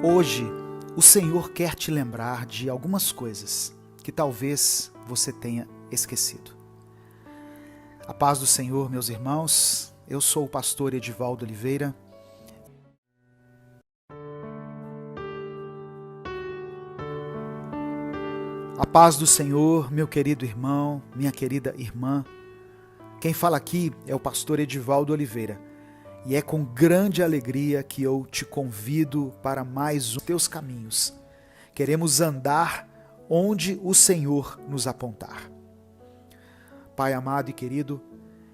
Hoje, o Senhor quer te lembrar de algumas coisas que talvez você tenha esquecido. A paz do Senhor, meus irmãos, eu sou o pastor Edivaldo Oliveira. A paz do Senhor, meu querido irmão, minha querida irmã. Quem fala aqui é o pastor Edivaldo Oliveira. E é com grande alegria que eu te convido para mais um teus caminhos. Queremos andar onde o Senhor nos apontar. Pai amado e querido,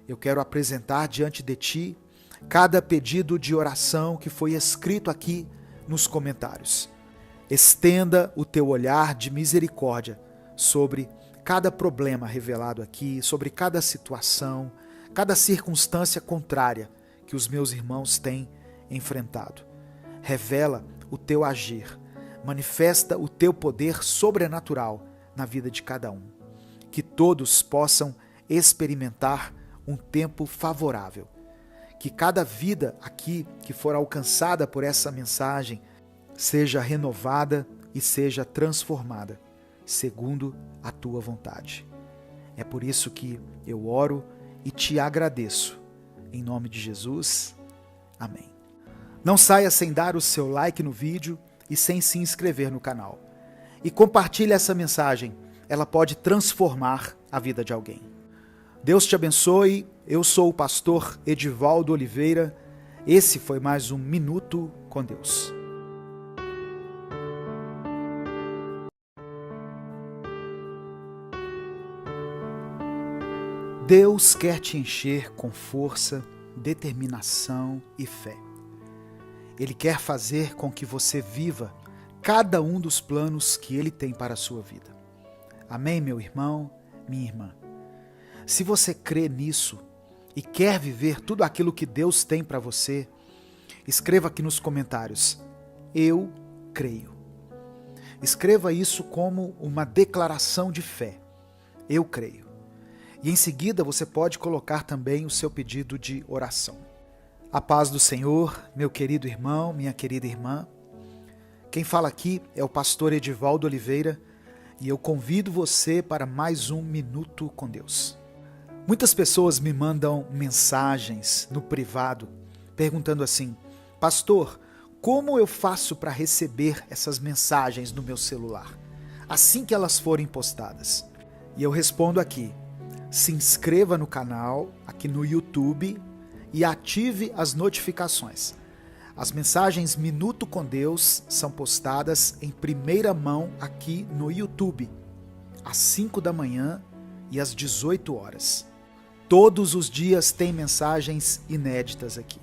eu quero apresentar diante de ti cada pedido de oração que foi escrito aqui nos comentários. Estenda o teu olhar de misericórdia sobre cada problema revelado aqui, sobre cada situação, cada circunstância contrária que os meus irmãos têm enfrentado. Revela o teu agir, manifesta o teu poder sobrenatural na vida de cada um. Que todos possam experimentar um tempo favorável. Que cada vida aqui que for alcançada por essa mensagem seja renovada e seja transformada, segundo a tua vontade. É por isso que eu oro e te agradeço. Em nome de Jesus, amém. Não saia sem dar o seu like no vídeo e sem se inscrever no canal. E compartilhe essa mensagem, ela pode transformar a vida de alguém. Deus te abençoe, eu sou o pastor Edivaldo Oliveira. Esse foi mais um Minuto com Deus. Deus quer te encher com força, determinação e fé. Ele quer fazer com que você viva cada um dos planos que Ele tem para a sua vida. Amém, meu irmão, minha irmã? Se você crê nisso e quer viver tudo aquilo que Deus tem para você, escreva aqui nos comentários: eu creio. Escreva isso como uma declaração de fé. Eu creio. E em seguida você pode colocar também o seu pedido de oração. A paz do Senhor, meu querido irmão, minha querida irmã. Quem fala aqui é o pastor Edivaldo Oliveira e eu convido você para mais um Minuto com Deus. Muitas pessoas me mandam mensagens no privado perguntando assim: pastor, como eu faço para receber essas mensagens no meu celular, assim que elas forem postadas? E eu respondo aqui: se inscreva no canal, aqui no YouTube, e ative as notificações. As mensagens Minuto com Deus são postadas em primeira mão aqui no YouTube, às 5 da manhã e às 18 horas. Todos os dias tem mensagens inéditas aqui.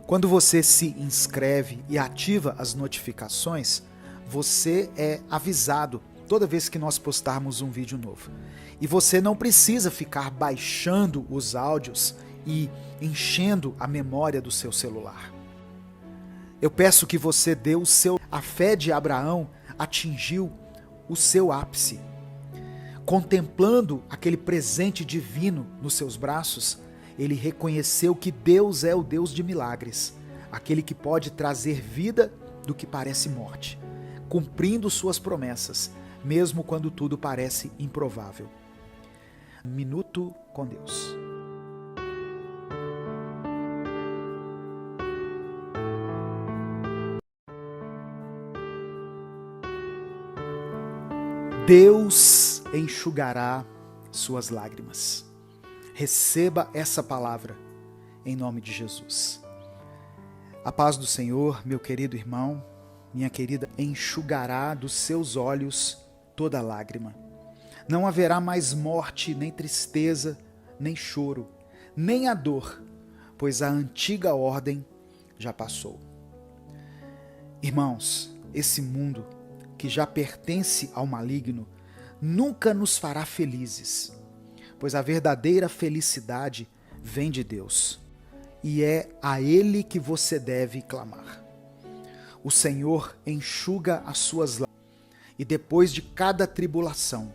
Quando você se inscreve e ativa as notificações, você é avisado toda vez que nós postarmos um vídeo novo. E você não precisa ficar baixando os áudios e enchendo a memória do seu celular. Eu peço que você dê A fé de Abraão atingiu o seu ápice. Contemplando aquele presente divino nos seus braços, ele reconheceu que Deus é o Deus de milagres, aquele que pode trazer vida do que parece morte, cumprindo suas promessas, mesmo quando tudo parece improvável. Minuto com Deus. Deus enxugará suas lágrimas. Receba essa palavra em nome de Jesus. A paz do Senhor, meu querido irmão, minha querida, enxugará dos seus olhos toda lágrima. Não haverá mais morte, nem tristeza, nem choro, nem a dor, pois a antiga ordem já passou. Irmãos, esse mundo que já pertence ao maligno nunca nos fará felizes, pois a verdadeira felicidade vem de Deus, e é a Ele que você deve clamar. O Senhor enxuga as suas lágrimas, e depois de cada tribulação,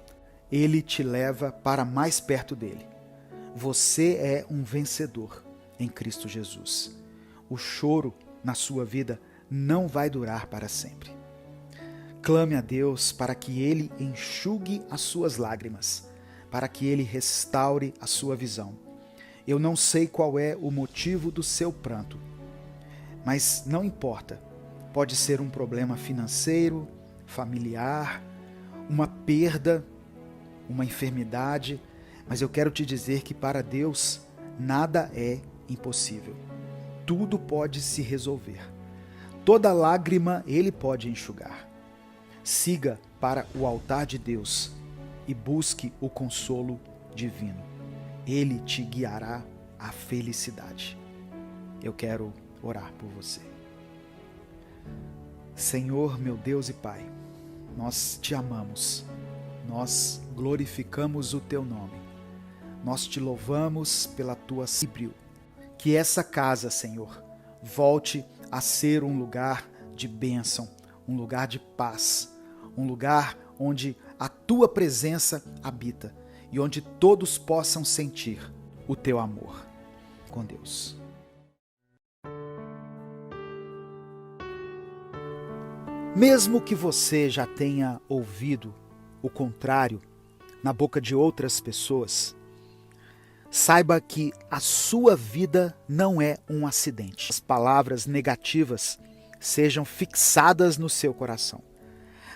Ele te leva para mais perto dele. Você é um vencedor em Cristo Jesus. O choro na sua vida não vai durar para sempre. Clame a Deus para que Ele enxugue as suas lágrimas, para que Ele restaure a sua visão. Eu não sei qual é o motivo do seu pranto, mas não importa. Pode ser um problema financeiro, familiar, uma perda, uma enfermidade, mas eu quero te dizer que para Deus nada é impossível. Tudo pode se resolver. Toda lágrima Ele pode enxugar. Siga para o altar de Deus e busque o consolo divino. Ele te guiará à felicidade. Eu quero orar por você. Senhor, meu Deus e Pai, nós te amamos, nós glorificamos o teu nome, nós te louvamos pela tua síbrio. Que essa casa, Senhor, volte a ser um lugar de bênção, um lugar de paz, um lugar onde a tua presença habita e onde todos possam sentir o teu amor. Com Deus. Mesmo que você já tenha ouvido o contrário na boca de outras pessoas, saiba que a sua vida não é um acidente. As palavras negativas sejam fixadas no seu coração.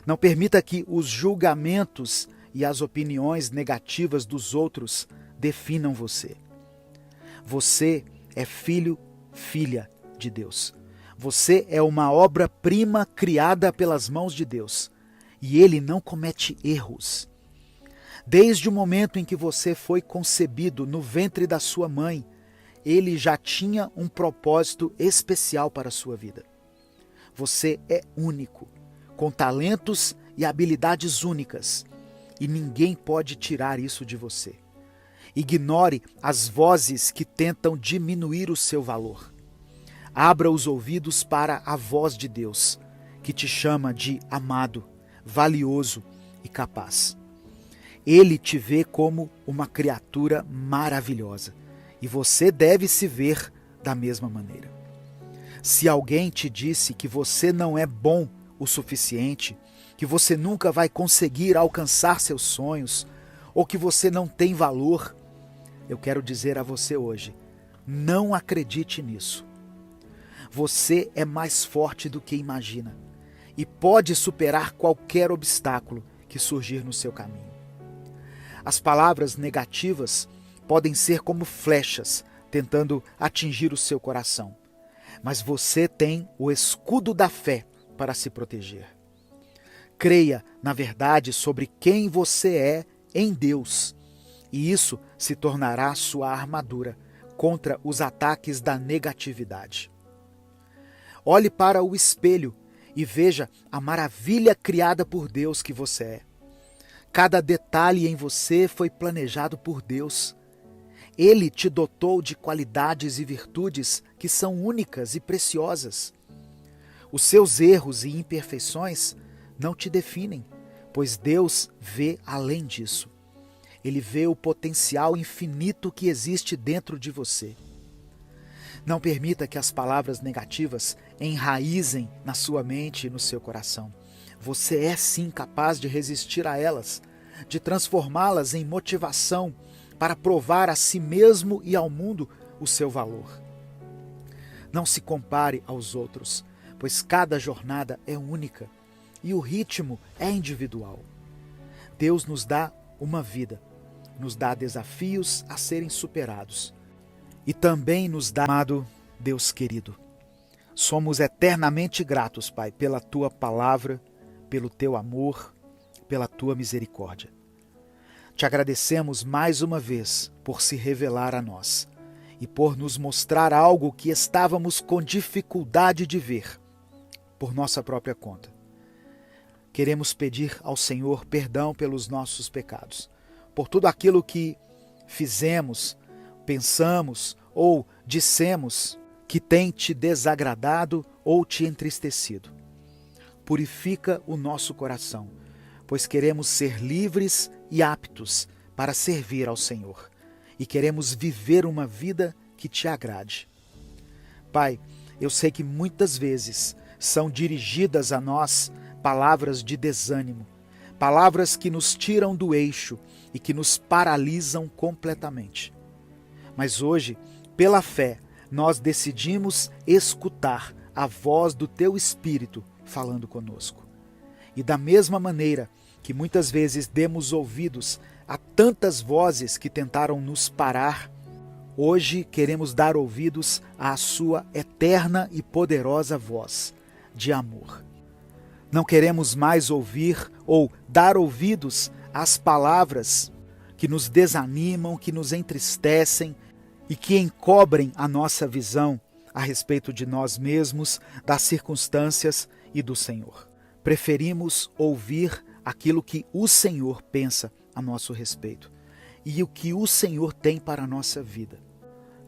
Não permita que os julgamentos e as opiniões negativas dos outros definam você. Você é filho, filha de Deus. Você é uma obra-prima criada pelas mãos de Deus. E Ele não comete erros. Desde o momento em que você foi concebido no ventre da sua mãe, Ele já tinha um propósito especial para a sua vida. Você é único, com talentos e habilidades únicas, e ninguém pode tirar isso de você. Ignore as vozes que tentam diminuir o seu valor. Abra os ouvidos para a voz de Deus, que te chama de amado, valioso e capaz. Ele te vê como uma criatura maravilhosa, e você deve se ver da mesma maneira. Se alguém te disse que você não é bom o suficiente, que você nunca vai conseguir alcançar seus sonhos, ou que você não tem valor, eu quero dizer a você hoje, não acredite nisso. Você é mais forte do que imagina e pode superar qualquer obstáculo que surgir no seu caminho. As palavras negativas podem ser como flechas tentando atingir o seu coração, mas você tem o escudo da fé para se proteger. Creia na verdade sobre quem você é em Deus, e isso se tornará sua armadura contra os ataques da negatividade. Olhe para o espelho e veja a maravilha criada por Deus que você é. Cada detalhe em você foi planejado por Deus. Ele te dotou de qualidades e virtudes que são únicas e preciosas. Os seus erros e imperfeições não te definem, pois Deus vê além disso. Ele vê o potencial infinito que existe dentro de você. Não permita que as palavras negativas enraizem na sua mente e no seu coração. Você é sim capaz de resistir a elas, de transformá-las em motivação para provar a si mesmo e ao mundo o seu valor. Não se compare aos outros, pois cada jornada é única e o ritmo é individual. Deus nos dá uma vida, nos dá desafios a serem superados e também nos dá, amado Deus querido. Somos eternamente gratos, Pai, pela Tua palavra, pelo Teu amor, pela Tua misericórdia. Te agradecemos mais uma vez por se revelar a nós e por nos mostrar algo que estávamos com dificuldade de ver por nossa própria conta. Queremos pedir ao Senhor perdão pelos nossos pecados, por tudo aquilo que fizemos, pensamos ou dissemos que tem te desagradado ou te entristecido. Purifica o nosso coração, pois queremos ser livres e aptos para servir ao Senhor e queremos viver uma vida que te agrade. Pai, eu sei que muitas vezes são dirigidas a nós palavras de desânimo, palavras que nos tiram do eixo e que nos paralisam completamente. Mas hoje, pela fé, nós decidimos escutar a voz do Teu Espírito falando conosco. E da mesma maneira que muitas vezes demos ouvidos a tantas vozes que tentaram nos parar, hoje queremos dar ouvidos à Sua eterna e poderosa voz de amor. Não queremos mais ouvir ou dar ouvidos às palavras que nos desanimam, que nos entristecem e que encobrem a nossa visão a respeito de nós mesmos, das circunstâncias e do Senhor. Preferimos ouvir aquilo que o Senhor pensa a nosso respeito e o que o Senhor tem para a nossa vida.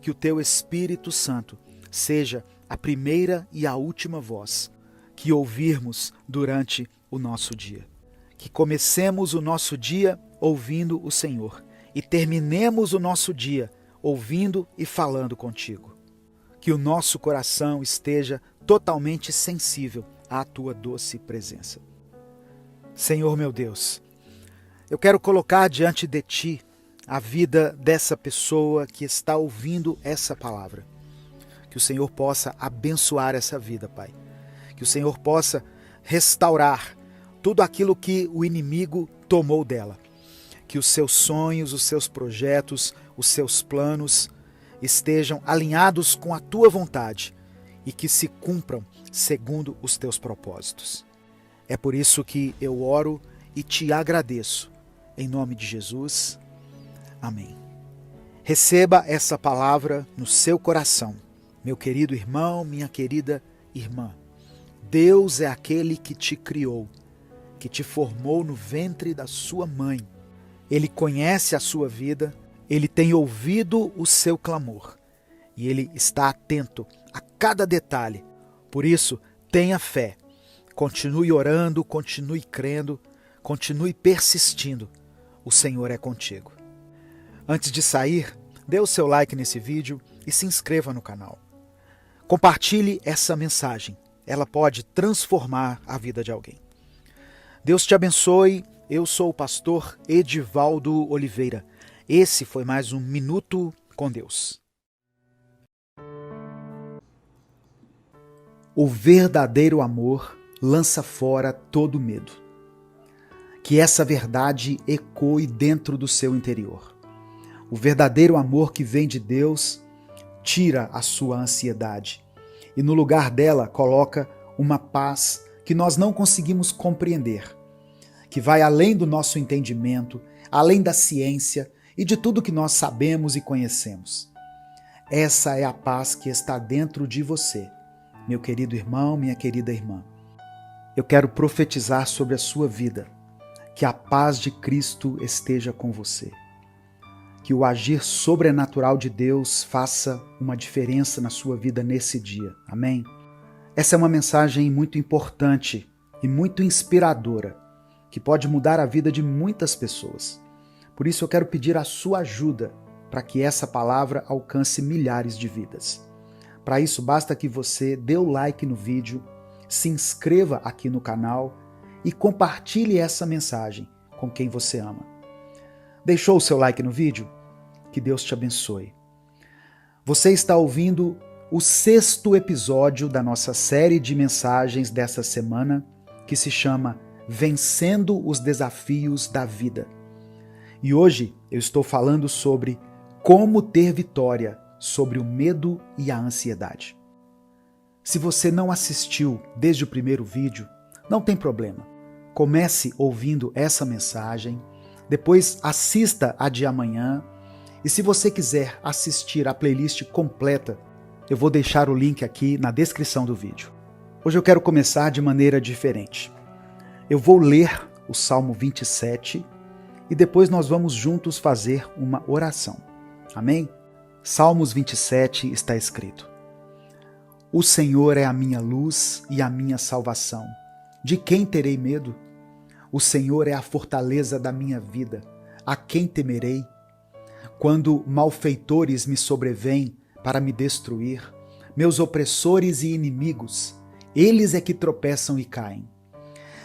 Que o Teu Espírito Santo seja a primeira e a última voz que ouvirmos durante o nosso dia. Que comecemos o nosso dia ouvindo o Senhor e terminemos o nosso dia ouvindo e falando contigo. Que o nosso coração esteja totalmente sensível à Tua doce presença. Senhor meu Deus, eu quero colocar diante de Ti a vida dessa pessoa que está ouvindo essa palavra. Que o Senhor possa abençoar essa vida, Pai. Que o Senhor possa restaurar tudo aquilo que o inimigo tomou dela. Que os seus sonhos, os seus projetos, os seus planos estejam alinhados com a Tua vontade e que se cumpram segundo os Teus propósitos. É por isso que eu oro e Te agradeço. Em nome de Jesus. Amém. Receba essa palavra no seu coração, meu querido irmão, minha querida irmã. Deus é aquele que te criou, que te formou no ventre da sua mãe. Ele conhece a sua vida, Ele tem ouvido o seu clamor e Ele está atento a cada detalhe. Por isso, tenha fé, continue orando, continue crendo, continue persistindo. O Senhor é contigo. Antes de sair, dê o seu like nesse vídeo e se inscreva no canal. Compartilhe essa mensagem, ela pode transformar a vida de alguém. Deus te abençoe, eu sou o pastor Edivaldo Oliveira. Esse foi mais um Minuto com Deus. O verdadeiro amor lança fora todo medo. Que essa verdade ecoe dentro do seu interior. O verdadeiro amor que vem de Deus tira a sua ansiedade e no lugar dela coloca uma paz que nós não conseguimos compreender, que vai além do nosso entendimento, além da ciência e de tudo que nós sabemos e conhecemos. Essa é a paz que está dentro de você, meu querido irmão, minha querida irmã. Eu quero profetizar sobre a sua vida, que a paz de Cristo esteja com você. Que o agir sobrenatural de Deus faça uma diferença na sua vida nesse dia. Amém? Essa é uma mensagem muito importante e muito inspiradora, que pode mudar a vida de muitas pessoas. Por isso eu quero pedir a sua ajuda para que essa palavra alcance milhares de vidas. Para isso basta que você dê o like no vídeo, se inscreva aqui no canal e compartilhe essa mensagem com quem você ama. Deixou o seu like no vídeo? Que Deus te abençoe. Você está ouvindo o 6º episódio da nossa série de mensagens dessa semana, que se chama Vencendo os Desafios da Vida. E hoje eu estou falando sobre como ter vitória sobre o medo e a ansiedade. Se você não assistiu desde o primeiro vídeo, não tem problema. Comece ouvindo essa mensagem, depois assista a de amanhã, e se você quiser assistir a playlist completa, eu vou deixar o link aqui na descrição do vídeo. Hoje eu quero começar de maneira diferente. Eu vou ler o Salmo 27 e depois nós vamos juntos fazer uma oração. Amém? Salmos 27 está escrito: O Senhor é a minha luz e a minha salvação. De quem terei medo? O Senhor é a fortaleza da minha vida. A quem temerei? Quando malfeitores me sobrevêm para me destruir, meus opressores e inimigos, eles é que tropeçam e caem.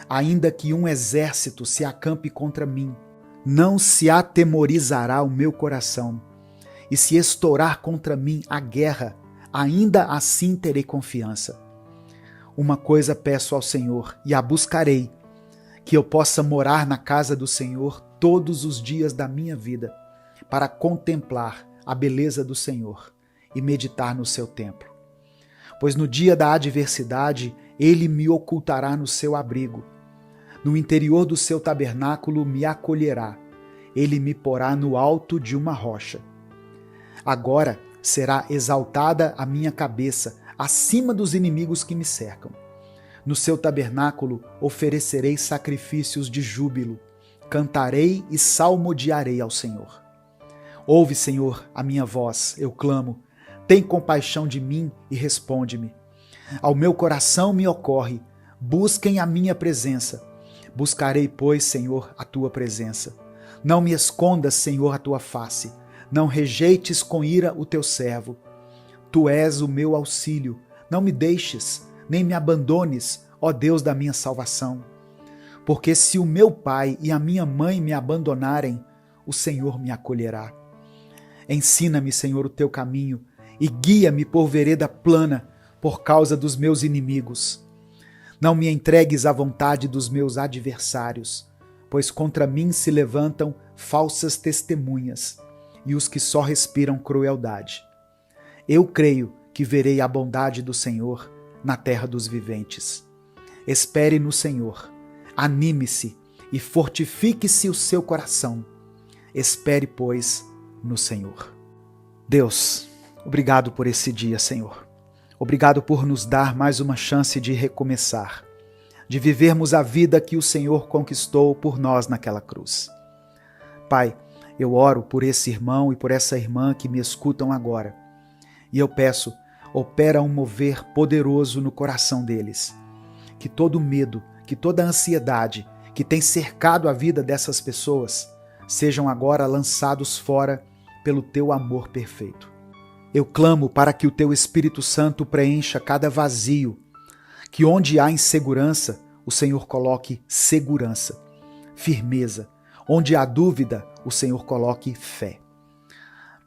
Ainda que um exército se acampe contra mim, não se atemorizará o meu coração. E se estourar contra mim a guerra, ainda assim terei confiança. Uma coisa peço ao Senhor e a buscarei, que eu possa morar na casa do Senhor todos os dias da minha vida, para contemplar a beleza do Senhor e meditar no seu templo. Pois no dia da adversidade, ele me ocultará no seu abrigo. No interior do seu tabernáculo me acolherá. Ele me porá no alto de uma rocha. Agora será exaltada a minha cabeça acima dos inimigos que me cercam. No seu tabernáculo oferecerei sacrifícios de júbilo, cantarei e salmodiarei ao Senhor. Ouve, Senhor, a minha voz, eu clamo. Tem compaixão de mim e responde-me. Ao meu coração me ocorre, busquem a minha presença. Buscarei, pois, Senhor, a tua presença. Não me escondas, Senhor, a tua face. Não rejeites com ira o teu servo. Tu és o meu auxílio. Não me deixes, nem me abandones, ó Deus da minha salvação. Porque se o meu pai e a minha mãe me abandonarem, o Senhor me acolherá. Ensina-me, Senhor, o teu caminho e guia-me por vereda plana por causa dos meus inimigos. Não me entregues à vontade dos meus adversários, pois contra mim se levantam falsas testemunhas e os que só respiram crueldade. Eu creio que verei a bondade do Senhor na terra dos viventes. Espere no Senhor, anime-se e fortifique-se o seu coração. Espere, pois, no Senhor. Deus, obrigado por esse dia, Senhor. Obrigado por nos dar mais uma chance de recomeçar, de vivermos a vida que o Senhor conquistou por nós naquela cruz. Pai, eu oro por esse irmão e por essa irmã que me escutam agora. E eu peço, opera um mover poderoso no coração deles. Que todo medo, que toda ansiedade que tem cercado a vida dessas pessoas sejam agora lançados fora pelo teu amor perfeito. Eu clamo para que o teu Espírito Santo preencha cada vazio, que onde há insegurança, o Senhor coloque segurança, firmeza. Onde há dúvida, o Senhor coloque fé.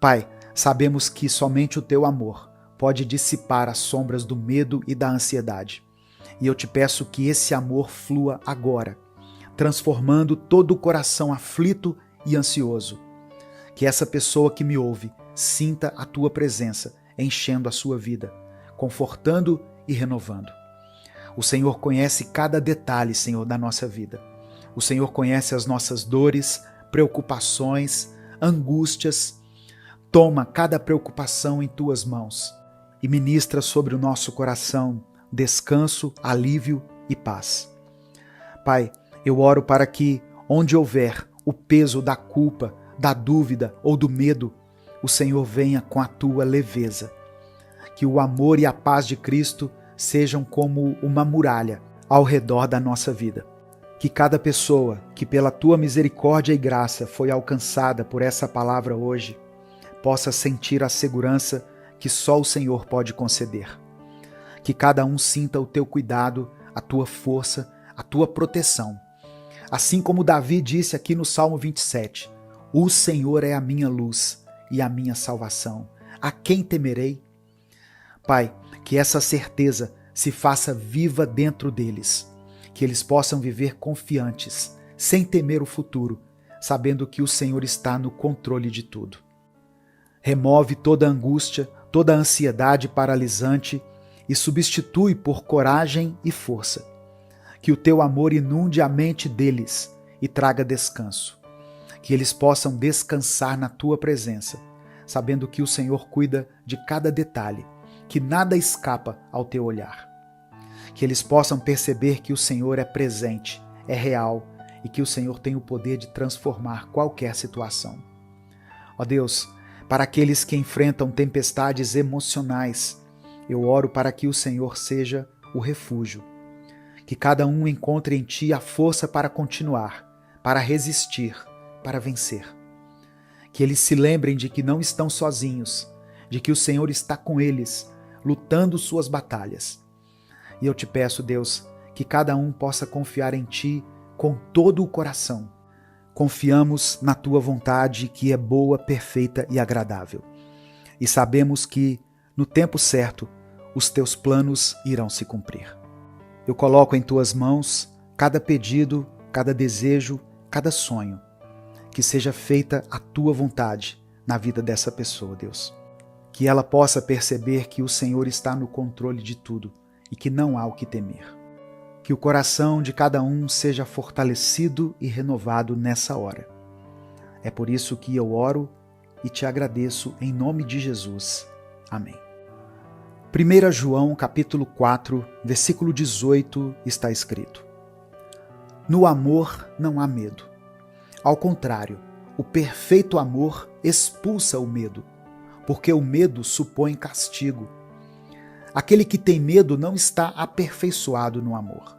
Pai, sabemos que somente o teu amor pode dissipar as sombras do medo e da ansiedade. E eu te peço que esse amor flua agora, transformando todo o coração aflito e ansioso. Que essa pessoa que me ouve sinta a tua presença, enchendo a sua vida, confortando e renovando. O Senhor conhece cada detalhe, Senhor, da nossa vida. O Senhor conhece as nossas dores, preocupações, angústias. Toma cada preocupação em tuas mãos e ministra sobre o nosso coração descanso, alívio e paz. Pai, eu oro para que, onde houver o peso da culpa, da dúvida ou do medo, o Senhor venha com a tua leveza. Que o amor e a paz de Cristo sejam como uma muralha ao redor da nossa vida. Que cada pessoa que pela tua misericórdia e graça foi alcançada por essa palavra hoje, possa sentir a segurança que só o Senhor pode conceder. Que cada um sinta o teu cuidado, a tua força, a tua proteção. Assim como Davi disse aqui no Salmo 27, o Senhor é a minha luz e a minha salvação. A quem temerei? Pai, que essa certeza se faça viva dentro deles, que eles possam viver confiantes, sem temer o futuro, sabendo que o Senhor está no controle de tudo. Remove toda angústia, toda ansiedade paralisante e substitui por coragem e força. Que o teu amor inunde a mente deles e traga descanso. Que eles possam descansar na tua presença, sabendo que o Senhor cuida de cada detalhe, que nada escapa ao teu olhar. Que eles possam perceber que o Senhor é presente, é real e que o Senhor tem o poder de transformar qualquer situação. Ó Deus, para aqueles que enfrentam tempestades emocionais, eu oro para que o Senhor seja o refúgio. Que cada um encontre em Ti a força para continuar, para resistir, para vencer. Que eles se lembrem de que não estão sozinhos, de que o Senhor está com eles, lutando suas batalhas. E eu te peço, Deus, que cada um possa confiar em Ti com todo o coração. Confiamos na Tua vontade, que é boa, perfeita e agradável. E sabemos que, no tempo certo, os Teus planos irão se cumprir. Eu coloco em Tuas mãos cada pedido, cada desejo, cada sonho. Que seja feita a Tua vontade na vida dessa pessoa, Deus. Que ela possa perceber que o Senhor está no controle de tudo e que não há o que temer. Que o coração de cada um seja fortalecido e renovado nessa hora. É por isso que eu oro e te agradeço em nome de Jesus. Amém. 1 João capítulo 4, versículo 18 está escrito: No amor não há medo. Ao contrário, o perfeito amor expulsa o medo, porque o medo supõe castigo. Aquele que tem medo não está aperfeiçoado no amor.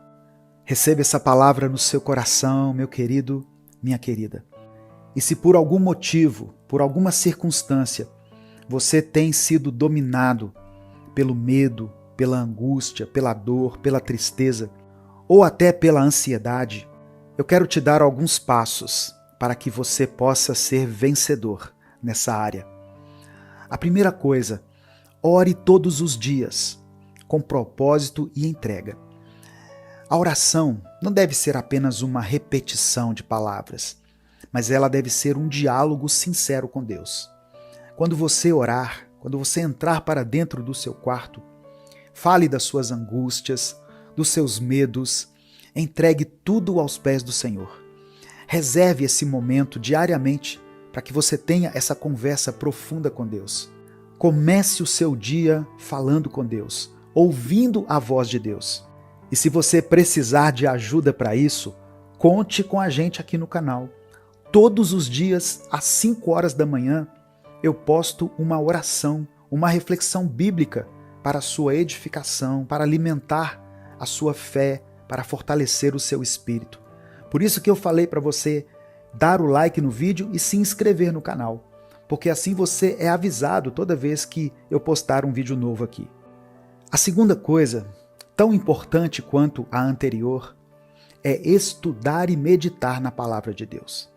Receba essa palavra no seu coração, meu querido, minha querida. E se por algum motivo, por alguma circunstância, você tem sido dominado pelo medo, pela angústia, pela dor, pela tristeza, ou até pela ansiedade, eu quero te dar alguns passos para que você possa ser vencedor nessa área. A primeira coisa, ore todos os dias, com propósito e entrega. A oração não deve ser apenas uma repetição de palavras, mas ela deve ser um diálogo sincero com Deus. Quando você orar, quando você entrar para dentro do seu quarto, fale das suas angústias, dos seus medos, entregue tudo aos pés do Senhor. Reserve esse momento diariamente para que você tenha essa conversa profunda com Deus. Comece o seu dia falando com Deus, ouvindo a voz de Deus. E se você precisar de ajuda para isso, conte com a gente aqui no canal. Todos os dias, às 5 horas da manhã, eu posto uma oração, uma reflexão bíblica para a sua edificação, para alimentar a sua fé, para fortalecer o seu espírito. Por isso que eu falei para você dar o like no vídeo e se inscrever no canal, porque assim você é avisado toda vez que eu postar um vídeo novo aqui. A segunda coisa, tão importante quanto a anterior, é estudar e meditar na palavra de Deus.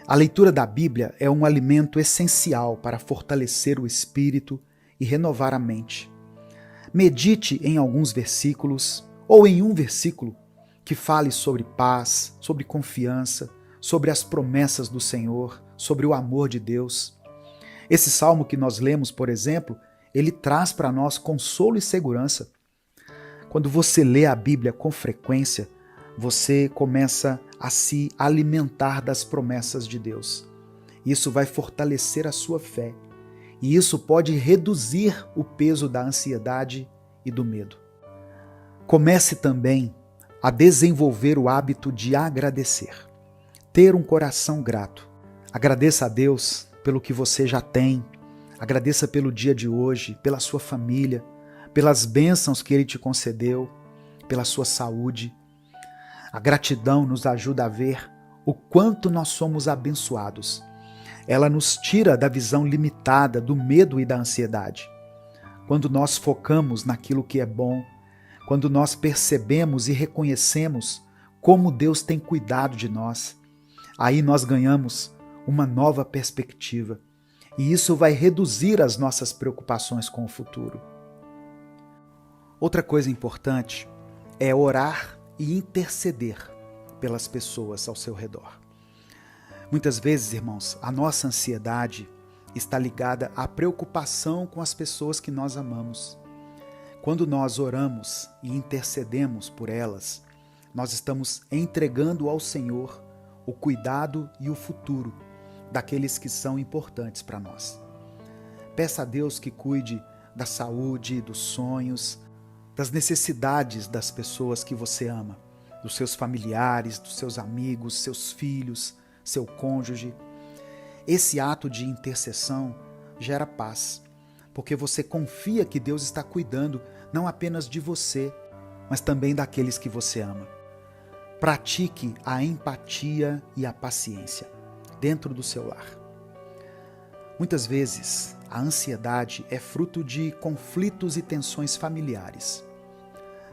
A leitura da Bíblia é um alimento essencial para fortalecer o espírito e renovar a mente. Medite em alguns versículos ou em um versículo que fale sobre paz, sobre confiança, sobre as promessas do Senhor, sobre o amor de Deus. Esse salmo que nós lemos, por exemplo, ele traz para nós consolo e segurança. Quando você lê a Bíblia com frequência, você começa a se alimentar das promessas de Deus. Isso vai fortalecer a sua fé e isso pode reduzir o peso da ansiedade e do medo. Comece também a desenvolver o hábito de agradecer, ter um coração grato. Agradeça a Deus pelo que você já tem, agradeça pelo dia de hoje, pela sua família, pelas bênçãos que Ele te concedeu, pela sua saúde. A gratidão nos ajuda a ver o quanto nós somos abençoados. Ela nos tira da visão limitada do medo e da ansiedade. Quando nós focamos naquilo que é bom, quando nós percebemos e reconhecemos como Deus tem cuidado de nós, aí nós ganhamos uma nova perspectiva e isso vai reduzir as nossas preocupações com o futuro. Outra coisa importante é orar e interceder pelas pessoas ao seu redor. Muitas vezes, irmãos, a nossa ansiedade está ligada à preocupação com as pessoas que nós amamos. Quando nós oramos e intercedemos por elas, nós estamos entregando ao Senhor o cuidado e o futuro daqueles que são importantes para nós. Peça a Deus que cuide da saúde, dos sonhos, das necessidades das pessoas que você ama, dos seus familiares, dos seus amigos, seus filhos, seu cônjuge. Esse ato de intercessão gera paz, porque você confia que Deus está cuidando não apenas de você, mas também daqueles que você ama. Pratique a empatia e a paciência dentro do seu lar. Muitas vezes, a ansiedade é fruto de conflitos e tensões familiares.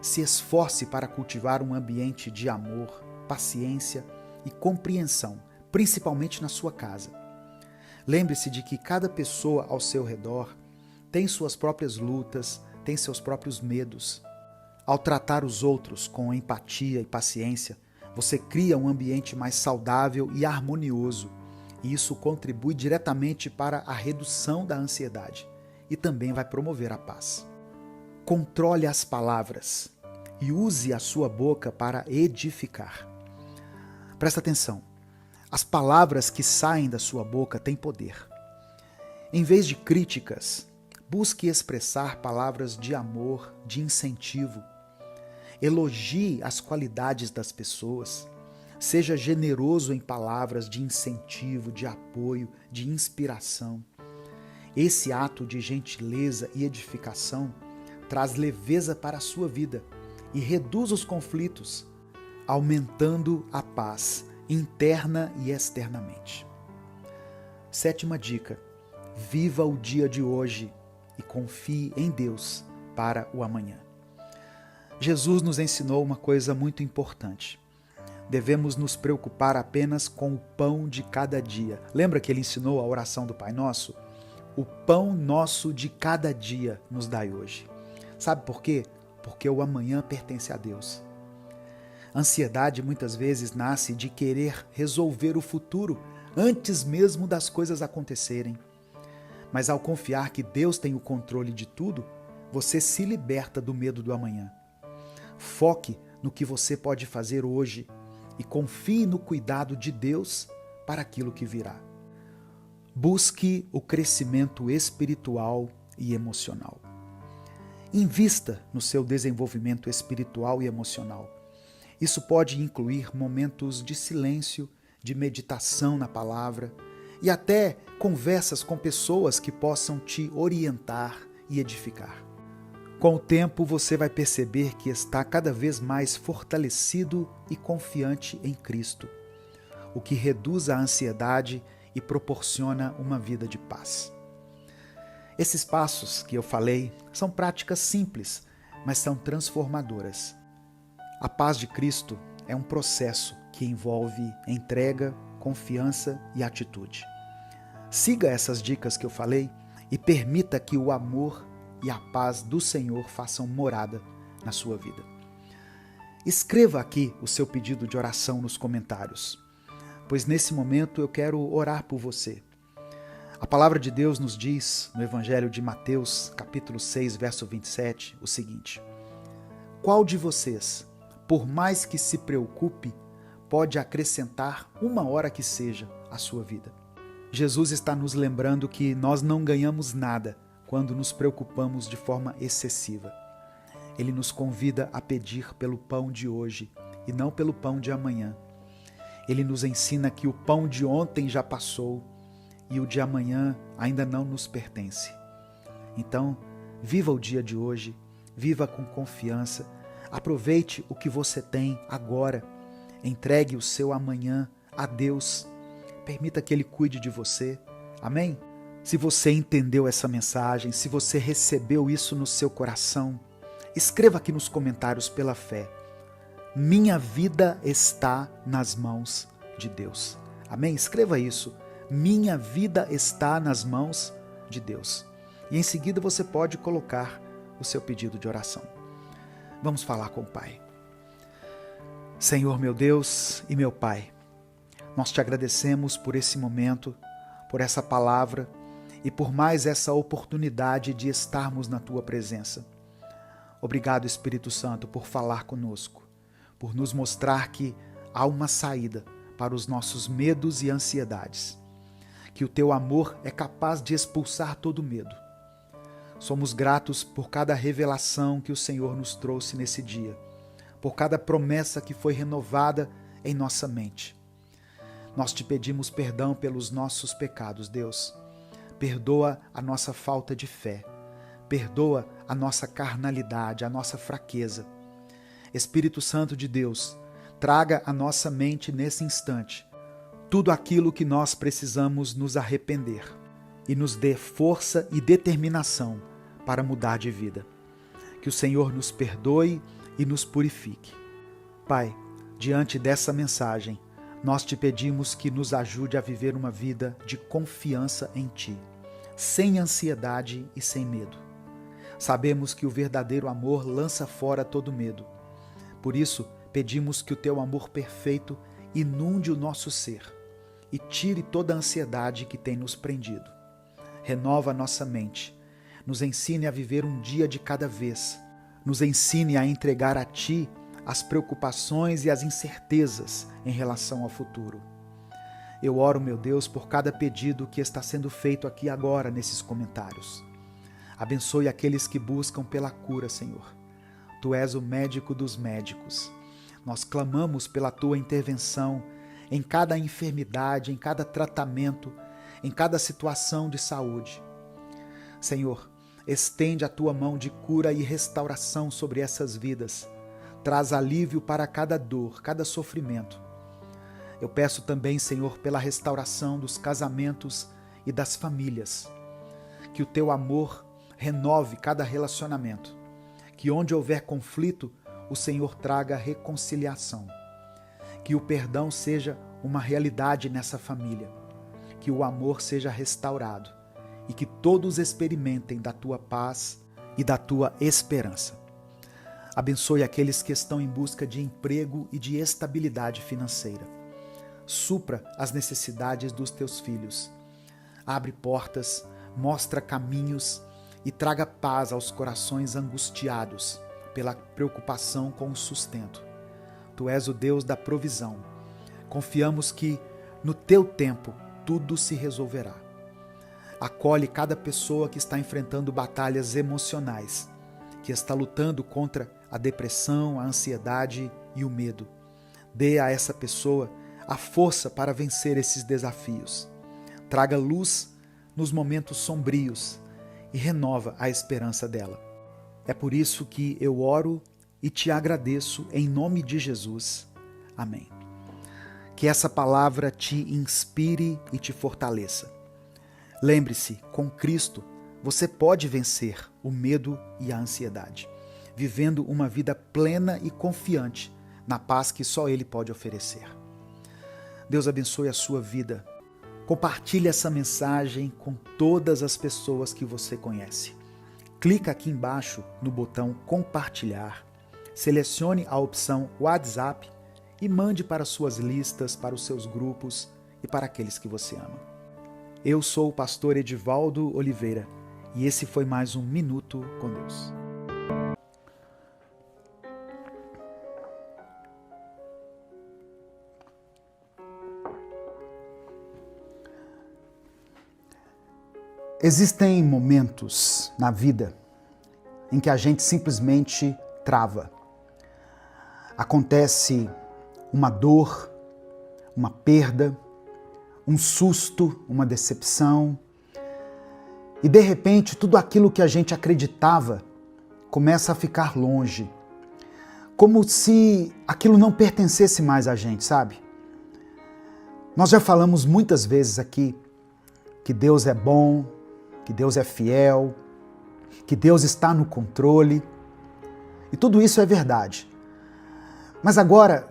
Se esforce para cultivar um ambiente de amor, paciência e compreensão, principalmente na sua casa. Lembre-se de que cada pessoa ao seu redor tem suas próprias lutas, tem seus próprios medos. Ao tratar os outros com empatia e paciência, você cria um ambiente mais saudável e harmonioso, e isso contribui diretamente para a redução da ansiedade e também vai promover a paz. Controle as palavras e use a sua boca para edificar. Presta atenção, as palavras que saem da sua boca têm poder. Em vez de críticas, busque expressar palavras de amor, de incentivo. Elogie as qualidades das pessoas. Seja generoso em palavras de incentivo, de apoio, de inspiração. Esse ato de gentileza e edificação traz leveza para a sua vida e reduz os conflitos, aumentando a paz interna e externamente. 7ª dica: viva o dia de hoje e confie em Deus para o amanhã. Jesus nos ensinou uma coisa muito importante. Devemos nos preocupar apenas com o pão de cada dia. Lembra que ele ensinou a oração do Pai Nosso? O pão nosso de cada dia nos dai hoje. Sabe por quê? Porque o amanhã pertence a Deus. A ansiedade muitas vezes nasce de querer resolver o futuro antes mesmo das coisas acontecerem. Mas ao confiar que Deus tem o controle de tudo, você se liberta do medo do amanhã. Foque no que você pode fazer hoje e confie no cuidado de Deus para aquilo que virá. Busque o crescimento espiritual e emocional. Invista no seu desenvolvimento espiritual e emocional. Isso pode incluir momentos de silêncio, de meditação na palavra e até conversas com pessoas que possam te orientar e edificar. Com o tempo, você vai perceber que está cada vez mais fortalecido e confiante em Cristo, o que reduz a ansiedade e proporciona uma vida de paz. Esses passos que eu falei são práticas simples, mas são transformadoras. A paz de Cristo é um processo que envolve entrega, confiança e atitude. Siga essas dicas que eu falei e permita que o amor e a paz do Senhor façam morada na sua vida. Escreva aqui o seu pedido de oração nos comentários, pois nesse momento eu quero orar por você. A palavra de Deus nos diz, no Evangelho de Mateus, capítulo 6, verso 27, o seguinte: qual de vocês, por mais que se preocupe, pode acrescentar 1 hora que seja à sua vida? Jesus está nos lembrando que nós não ganhamos nada quando nos preocupamos de forma excessiva. Ele nos convida a pedir pelo pão de hoje e não pelo pão de amanhã. Ele nos ensina que o pão de ontem já passou e o de amanhã ainda não nos pertence. Então, viva o dia de hoje, viva com confiança, aproveite o que você tem agora, entregue o seu amanhã a Deus, permita que Ele cuide de você. Amém? Se você entendeu essa mensagem, se você recebeu isso no seu coração, escreva aqui nos comentários pela fé: minha vida está nas mãos de Deus. Amém? Escreva isso. Minha vida está nas mãos de Deus. E em seguida você pode colocar o seu pedido de oração. Vamos falar com o Pai. Senhor meu Deus e meu Pai, nós te agradecemos por esse momento, por essa palavra e por mais essa oportunidade de estarmos na Tua presença. Obrigado, Espírito Santo, por falar conosco, por nos mostrar que há uma saída para os nossos medos e ansiedades, que o Teu amor é capaz de expulsar todo medo. Somos gratos por cada revelação que o Senhor nos trouxe nesse dia, por cada promessa que foi renovada em nossa mente. Nós te pedimos perdão pelos nossos pecados, Deus. Perdoa a nossa falta de fé. Perdoa a nossa carnalidade, a nossa fraqueza. Espírito Santo de Deus, traga à nossa mente nesse instante tudo aquilo que nós precisamos nos arrepender e nos dê força e determinação para mudar de vida. Que o Senhor nos perdoe e nos purifique. Pai, diante dessa mensagem, nós te pedimos que nos ajude a viver uma vida de confiança em Ti, sem ansiedade e sem medo. Sabemos que o verdadeiro amor lança fora todo medo. Por isso, pedimos que o Teu amor perfeito inunde o nosso ser e tire toda a ansiedade que tem nos prendido. Renova nossa mente, nos ensine a viver um dia de cada vez, nos ensine a entregar a Ti as preocupações e as incertezas em relação ao futuro. Eu oro, meu Deus, por cada pedido que está sendo feito aqui agora nesses comentários. Abençoe aqueles que buscam pela cura, Senhor. Tu és o médico dos médicos. Nós clamamos pela Tua intervenção em cada enfermidade, em cada tratamento, em cada situação de saúde. Senhor, estende a Tua mão de cura e restauração sobre essas vidas. Traz alívio para cada dor, cada sofrimento. Eu peço também, Senhor, pela restauração dos casamentos e das famílias. Que o Teu amor renove cada relacionamento. Que onde houver conflito, o Senhor traga reconciliação. Que o perdão seja uma realidade nessa família. Que o amor seja restaurado e que todos experimentem da Tua paz e da Tua esperança. Abençoe aqueles que estão em busca de emprego e de estabilidade financeira. Supra as necessidades dos Teus filhos. Abre portas, mostra caminhos e traga paz aos corações angustiados pela preocupação com o sustento. Tu és o Deus da provisão. Confiamos que, no Teu tempo, tudo se resolverá. Acolhe cada pessoa que está enfrentando batalhas emocionais, que está lutando contra a depressão, a ansiedade e o medo. Dê a essa pessoa a força para vencer esses desafios. Traga luz nos momentos sombrios e renova a esperança dela. É por isso que eu oro e te agradeço em nome de Jesus. Amém. Que essa palavra te inspire e te fortaleça. Lembre-se, com Cristo, você pode vencer o medo e a ansiedade, vivendo uma vida plena e confiante na paz que só Ele pode oferecer. Deus abençoe a sua vida. Compartilhe essa mensagem com todas as pessoas que você conhece. Clica aqui embaixo no botão compartilhar, selecione a opção WhatsApp e mande para suas listas, para os seus grupos e para aqueles que você ama. Eu sou o pastor Edivaldo Oliveira e esse foi mais um Minuto com Deus. Existem momentos na vida em que a gente simplesmente trava. Acontece uma dor, uma perda, um susto, uma decepção, e de repente tudo aquilo que a gente acreditava começa a ficar longe, como se aquilo não pertencesse mais a gente, sabe? Nós já falamos muitas vezes aqui que Deus é bom, que Deus é fiel, que Deus está no controle, e tudo isso é verdade. Mas agora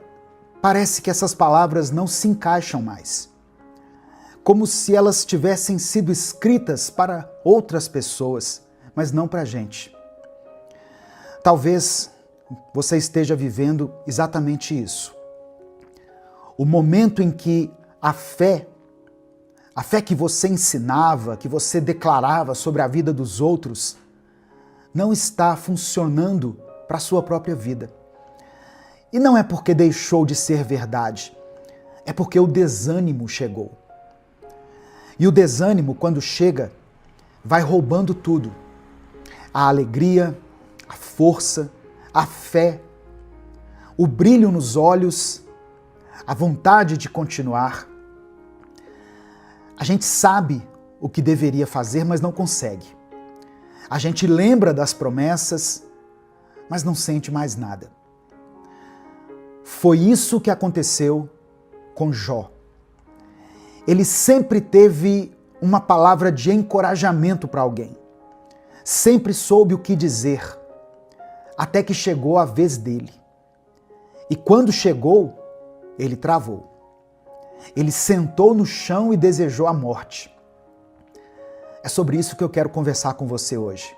parece que essas palavras não se encaixam mais, como se elas tivessem sido escritas para outras pessoas, mas não para a gente. Talvez você esteja vivendo exatamente isso. O momento em que a fé que você ensinava, que você declarava sobre a vida dos outros, não está funcionando para a sua própria vida. E não é porque deixou de ser verdade, é porque o desânimo chegou. E o desânimo, quando chega, vai roubando tudo. A alegria, a força, a fé, o brilho nos olhos, a vontade de continuar. A gente sabe o que deveria fazer, mas não consegue. A gente lembra das promessas, mas não sente mais nada. Foi isso que aconteceu com Jó. Ele sempre teve uma palavra de encorajamento para alguém. Sempre soube o que dizer. até que chegou a vez dele. E quando chegou, ele travou. Ele sentou no chão e desejou a morte. É sobre isso que eu quero conversar com você hoje.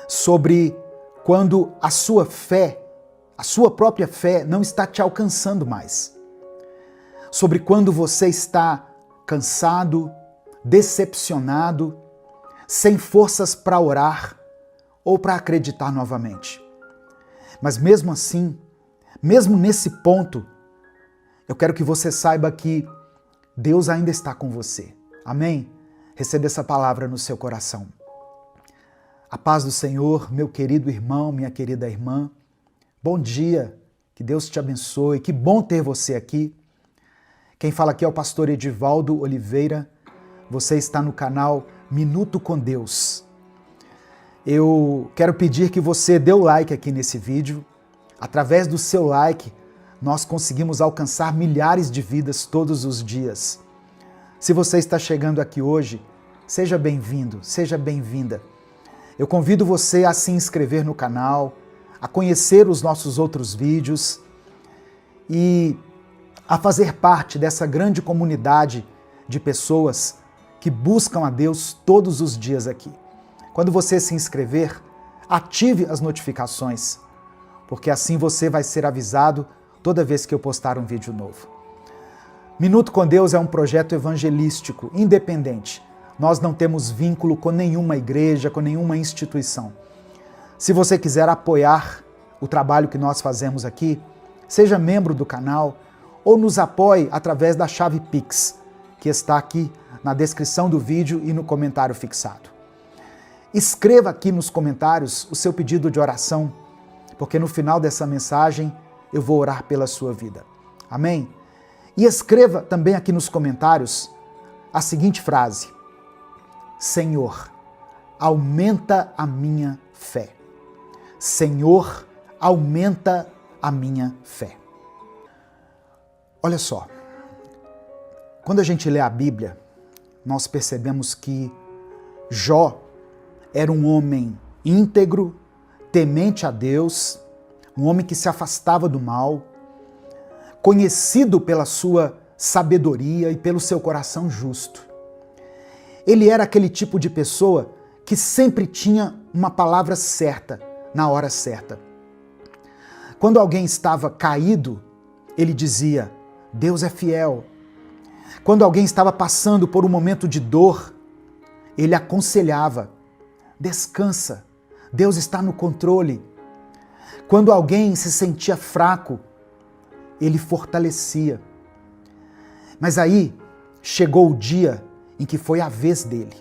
Sobre quando a sua fé, a sua própria fé, não está te alcançando mais. Sobre quando você está cansado, decepcionado, sem forças para orar ou para acreditar novamente. Mas mesmo assim, mesmo nesse ponto, eu quero que você saiba que Deus ainda está com você. Amém? Receba essa palavra no seu coração. A paz do Senhor, meu querido irmão, minha querida irmã. Bom dia, que Deus te abençoe, que bom ter você aqui. Quem fala aqui é o pastor Edivaldo Oliveira. Você está no canal Minuto com Deus. Eu quero pedir que você dê o like aqui nesse vídeo. Através do seu like, nós conseguimos alcançar milhares de vidas todos os dias. Se você está chegando aqui hoje, seja bem-vindo, seja bem-vinda. Eu convido você a se inscrever no canal, a conhecer os nossos outros vídeos e a fazer parte dessa grande comunidade de pessoas que buscam a Deus todos os dias aqui. Quando você se inscrever, ative as notificações, porque assim você vai ser avisado toda vez que eu postar um vídeo novo. Minuto com Deus é um projeto evangelístico, independente. Nós não temos vínculo com nenhuma igreja, com nenhuma instituição. Se você quiser apoiar o trabalho que nós fazemos aqui, seja membro do canal ou nos apoie através da chave Pix, que está aqui na descrição do vídeo e no comentário fixado. Escreva aqui nos comentários o seu pedido de oração, porque no final dessa mensagem eu vou orar pela sua vida. Amém? E escreva também aqui nos comentários a seguinte frase: Senhor, aumenta a minha fé. Senhor, aumenta a minha fé. Olha só, quando a gente lê a Bíblia, nós percebemos que Jó era um homem íntegro, temente a Deus, um homem que se afastava do mal, conhecido pela sua sabedoria e pelo seu coração justo. Ele era aquele tipo de pessoa que sempre tinha uma palavra certa, na hora certa. Quando alguém estava caído, ele dizia: Deus é fiel. Quando alguém estava passando por um momento de dor, ele aconselhava: descansa, Deus está no controle. Quando alguém se sentia fraco, ele fortalecia. Mas aí chegou o dia em que foi a vez dele.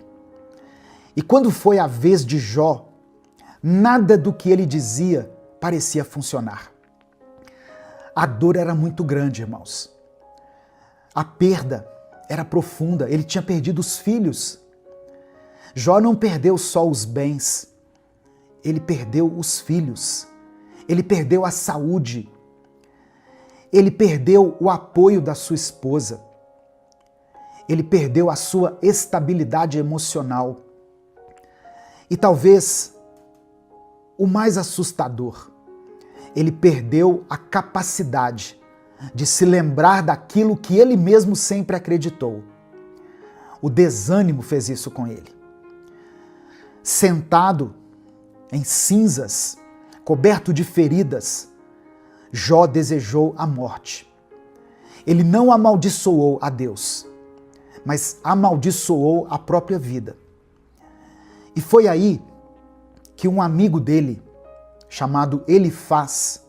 E quando foi a vez de Jó, nada do que ele dizia parecia funcionar. A dor era muito grande, irmãos. A perda era profunda, ele tinha perdido os filhos. Jó não perdeu só os bens, ele perdeu os filhos, ele perdeu a saúde, ele perdeu o apoio da sua esposa, ele perdeu a sua estabilidade emocional. E talvez o mais assustador, ele perdeu a capacidade de se lembrar daquilo que ele mesmo sempre acreditou. O desânimo fez isso com ele. Sentado em cinzas, coberto de feridas, Jó desejou a morte. Ele não amaldiçoou a Deus, mas amaldiçoou a própria vida. E foi aí que um amigo dele, chamado Elifaz,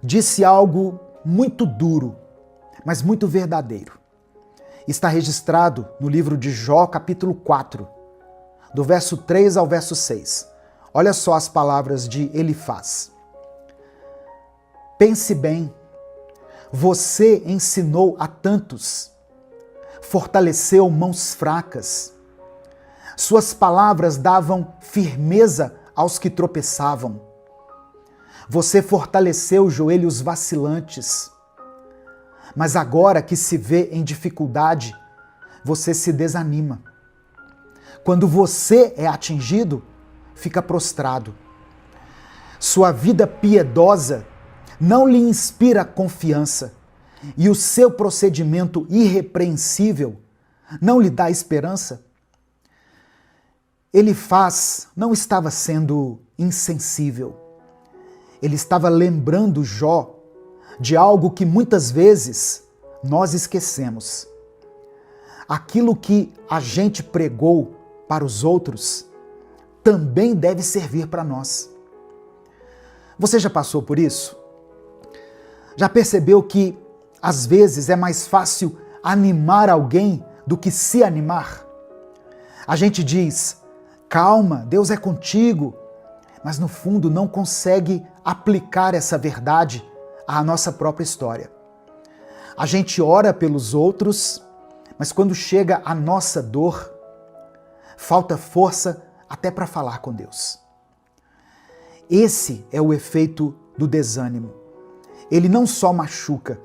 disse algo muito duro, mas muito verdadeiro. Está registrado no livro de Jó, capítulo 4, do verso 3 ao verso 6. Olha só as palavras de Elifaz. Pense bem, você ensinou a tantos, fortaleceu mãos fracas. Suas palavras davam firmeza aos que tropeçavam. Você fortaleceu joelhos vacilantes. Mas agora que se vê em dificuldade, você se desanima. Quando você é atingido, fica prostrado. sua vida piedosa não lhe inspira confiança e o seu procedimento irrepreensível não lhe dá esperança? Elifaz não estava sendo insensível. Ele estava lembrando Jó de algo que muitas vezes nós esquecemos. Aquilo que a gente pregou para os outros também deve servir para nós. Você já passou por isso? Já percebeu que às vezes é mais fácil animar alguém do que se animar? A gente diz: calma, Deus é contigo, mas no fundo não consegue aplicar essa verdade à nossa própria história. A gente ora pelos outros, mas quando chega a nossa dor, falta força até para falar com Deus. Esse é o efeito do desânimo. Ele não só machuca,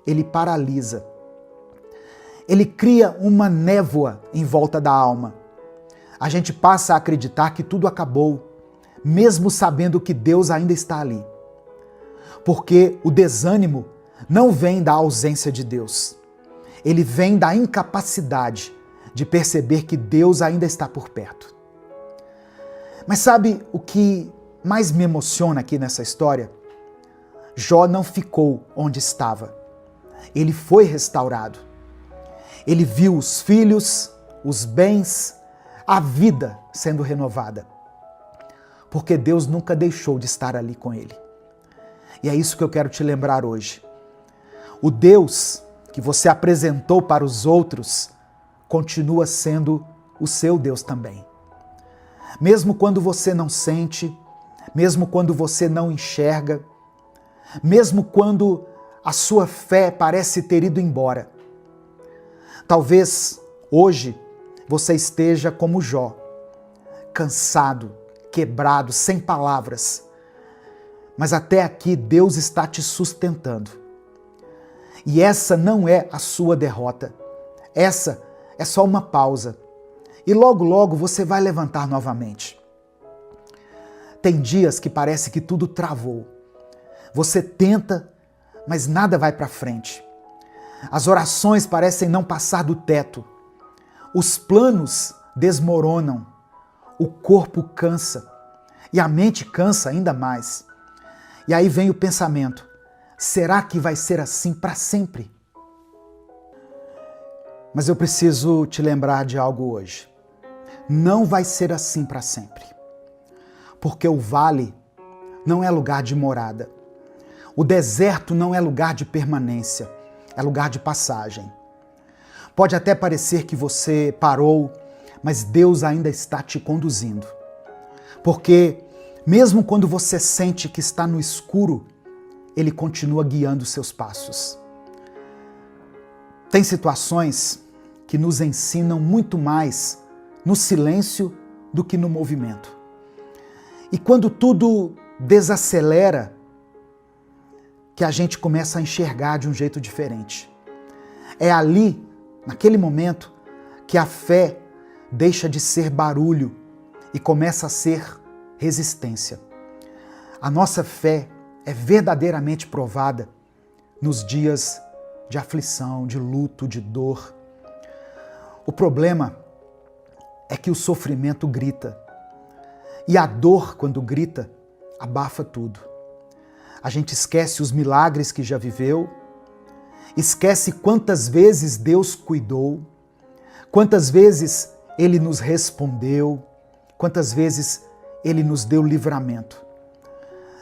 ele paralisa. Ele cria uma névoa em volta da alma. A gente passa a acreditar que tudo acabou, mesmo sabendo que Deus ainda está ali. Porque o desânimo não vem da ausência de Deus. Ele vem da incapacidade de perceber que Deus ainda está por perto. Mas sabe o que mais me emociona aqui nessa história? Jó não ficou onde estava. Ele foi restaurado. Ele viu os filhos, os bens, a vida sendo renovada. Porque Deus nunca deixou de estar ali com ele. E é isso que eu quero te lembrar hoje. O Deus que você apresentou para os outros continua sendo o seu Deus também. Mesmo quando você não sente, mesmo quando você não enxerga, mesmo quando a sua fé parece ter ido embora. Talvez hoje você esteja como Jó, cansado, quebrado, sem palavras. Mas até aqui Deus está te sustentando. E essa não é a sua derrota. Essa é só uma pausa. E logo, logo você vai levantar novamente. Tem dias que parece que tudo travou. Você tenta, mas nada vai para frente. As orações parecem não passar do teto. Os planos desmoronam. O corpo cansa. E a mente cansa ainda mais. E aí vem o pensamento: será que vai ser assim para sempre? Mas eu preciso te lembrar de algo hoje. Não vai ser assim para sempre. Porque o vale não é lugar de morada. O deserto não é lugar de permanência, é lugar de passagem. Pode até parecer que você parou, mas Deus ainda está te conduzindo. Porque mesmo quando você sente que está no escuro, Ele continua guiando os seus passos. Tem situações que nos ensinam muito mais no silêncio do que no movimento. E quando tudo desacelera, que a gente começa a enxergar de um jeito diferente. É ali, naquele momento, que a fé deixa de ser barulho e começa a ser resistência. A nossa fé é verdadeiramente provada nos dias de aflição, de luto, de dor. O problema é que o sofrimento grita. E a dor, quando grita, abafa tudo. A gente esquece os milagres que já viveu, esquece quantas vezes Deus cuidou, quantas vezes Ele nos respondeu, quantas vezes Ele nos deu livramento.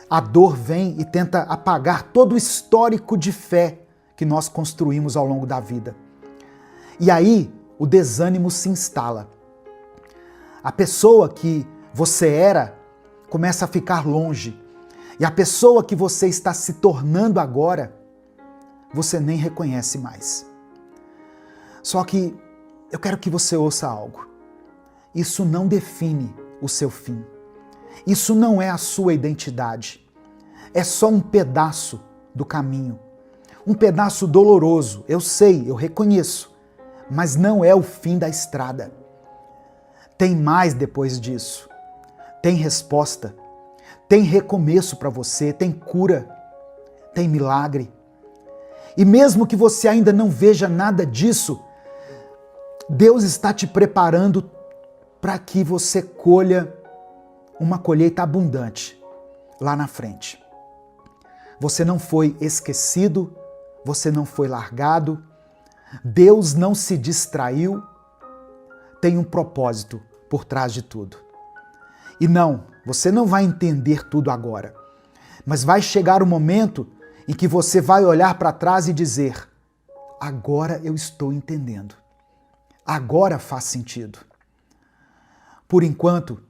A dor vem e tenta apagar todo o histórico de fé que nós construímos ao longo da vida. E aí o desânimo se instala. A pessoa que você era começa a ficar longe. E a pessoa que você está se tornando agora, você nem reconhece mais. Só que eu quero que você ouça algo. Isso não define o seu fim. Isso não é a sua identidade. É só um pedaço do caminho. Um pedaço doloroso, eu sei, eu reconheço, mas não é o fim da estrada. Tem mais depois disso. Tem resposta. tem recomeço para você, tem cura, tem milagre. E mesmo que você ainda não veja nada disso, Deus está te preparando para que você colha uma colheita abundante lá na frente. Você não foi esquecido, você não foi largado, Deus não se distraiu, tem um propósito por trás de tudo. E não, você não vai entender tudo agora, mas vai chegar o momento em que você vai olhar para trás e dizer: agora eu estou entendendo, agora faz sentido. Por enquanto,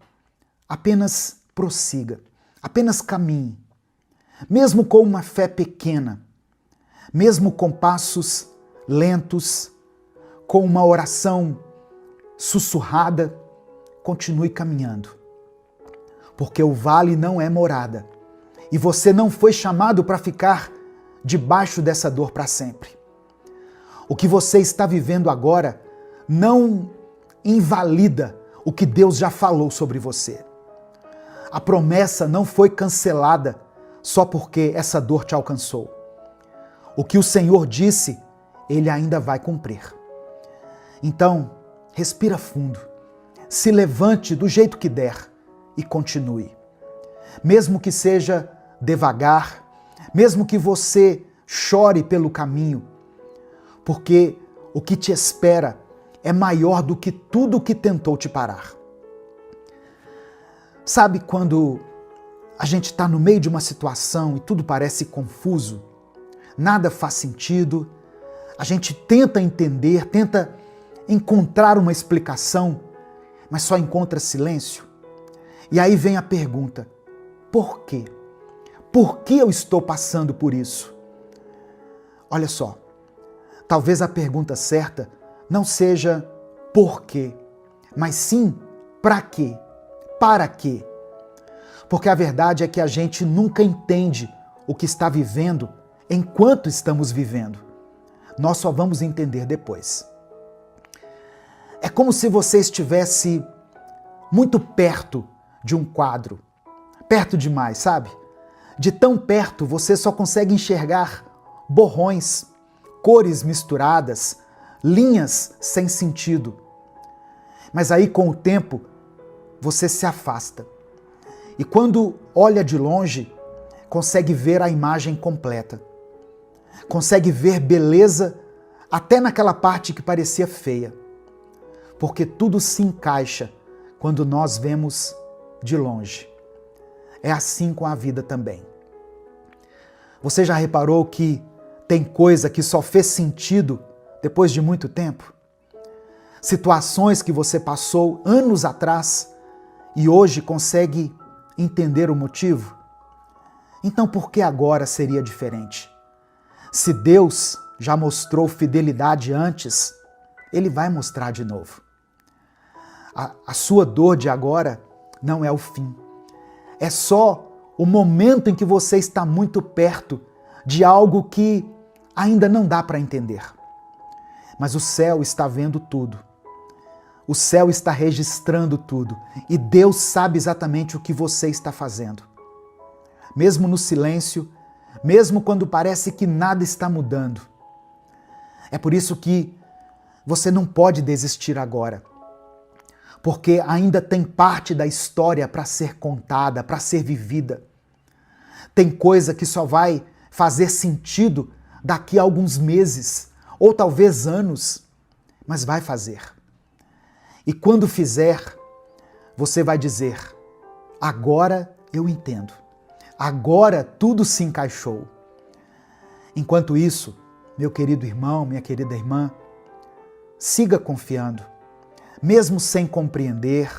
apenas prossiga, apenas caminhe, mesmo com uma fé pequena, mesmo com passos lentos, com uma oração sussurrada, continue caminhando. Porque o vale não é morada e você não foi chamado para ficar debaixo dessa dor para sempre. O que você está vivendo agora não invalida o que Deus já falou sobre você. A promessa não foi cancelada só porque essa dor te alcançou. O que o Senhor disse, Ele ainda vai cumprir. Então, respira fundo, se levante do jeito que der e continue. Mesmo que seja devagar, mesmo que você chore pelo caminho, porque o que te espera é maior do que tudo que tentou te parar. Sabe quando a gente está no meio de uma situação e tudo parece confuso, nada faz sentido, a gente tenta entender, tenta encontrar uma explicação, mas só encontra silêncio? E aí vem a pergunta: por quê? Por que eu estou passando por isso? Olha só, talvez a pergunta certa não seja por quê, mas sim para quê? Para quê? Porque a verdade é que a gente nunca entende o que está vivendo enquanto estamos vivendo. Nós só vamos entender depois. É como se você estivesse muito perto de um quadro. Perto demais, sabe? De tão perto você só consegue enxergar borrões, cores misturadas, linhas sem sentido. Mas aí com o tempo você se afasta. E quando olha de longe, consegue ver a imagem completa. Consegue ver beleza até naquela parte que parecia feia. Porque tudo se encaixa quando nós vemos de longe. É assim com a vida também. Você já reparou que tem coisa que só fez sentido depois de muito tempo? Situações que você passou anos atrás e hoje consegue entender o motivo? Então por que agora seria diferente? Se Deus já mostrou fidelidade antes, Ele vai mostrar de novo. A sua dor de agora não é o fim. É só o momento em que você está muito perto de algo que ainda não dá para entender. Mas o céu está vendo tudo. O céu está registrando tudo. E Deus sabe exatamente o que você está fazendo. Mesmo no silêncio, mesmo quando parece que nada está mudando. É por isso que você não pode desistir agora. Porque ainda tem parte da história para ser contada, para ser vivida. Tem coisa que só vai fazer sentido daqui a alguns meses, ou talvez anos, mas vai fazer. E quando fizer, você vai dizer: agora eu entendo. Agora tudo se encaixou. Enquanto isso, meu querido irmão, minha querida irmã, siga confiando. Mesmo sem compreender,